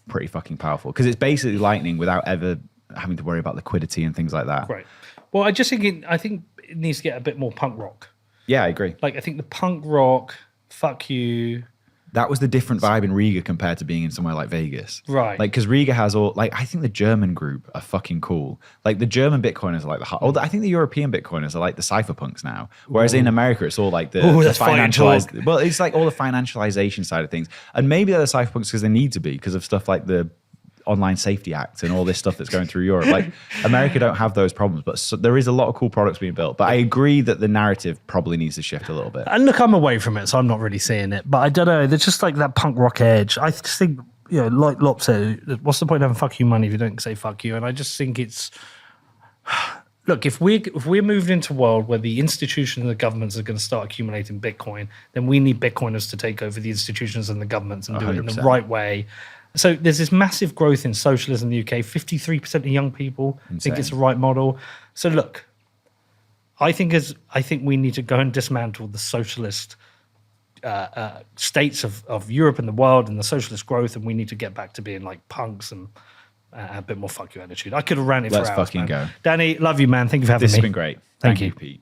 Speaker 3: pretty fucking powerful because it's basically Lightning without ever having to worry about liquidity and things like that.
Speaker 1: Right. Well, I think it needs to get a bit more punk rock.
Speaker 3: Yeah, I agree.
Speaker 1: Like I think the punk rock, fuck you.
Speaker 3: That was the different vibe in Riga compared to being in somewhere like Vegas.
Speaker 1: Right.
Speaker 3: Like, because Riga has all, like, I think the German group are fucking cool. Like, the German Bitcoiners are like I think the European Bitcoiners are like the cypherpunks now. Whereas in America, it's all like the financialized. Well, it's like all the financialization side of things. And maybe they're the cypherpunks because they need to be because of stuff like the Online Safety Act and all this stuff that's going through Europe. Like America don't have those problems, but there is a lot of cool products being built. But I agree that the narrative probably needs to shift a little bit.
Speaker 1: And look, I'm away from it, so I'm not really seeing it. But I don't know. There's just like that punk rock edge. I just think, like Lop said, what's the point of having fuck you money if you don't say fuck you? And I just think it's... Look, if we're moved into a world where the institutions and the governments are going to start accumulating Bitcoin, then we need Bitcoiners to take over the institutions and the governments and do it in the right way. So there's this massive growth in socialism in the UK. 53% of young people think it's the right model. So look, I think we need to go and dismantle the socialist states of Europe and the world and the socialist growth, and we need to get back to being like punks and a bit more fuck you attitude. I could have ran it for hours.
Speaker 3: Let's fucking go.
Speaker 1: Danny, love you, man. Thank you for having me.
Speaker 3: This has been great.
Speaker 1: Thank you,
Speaker 3: Pete.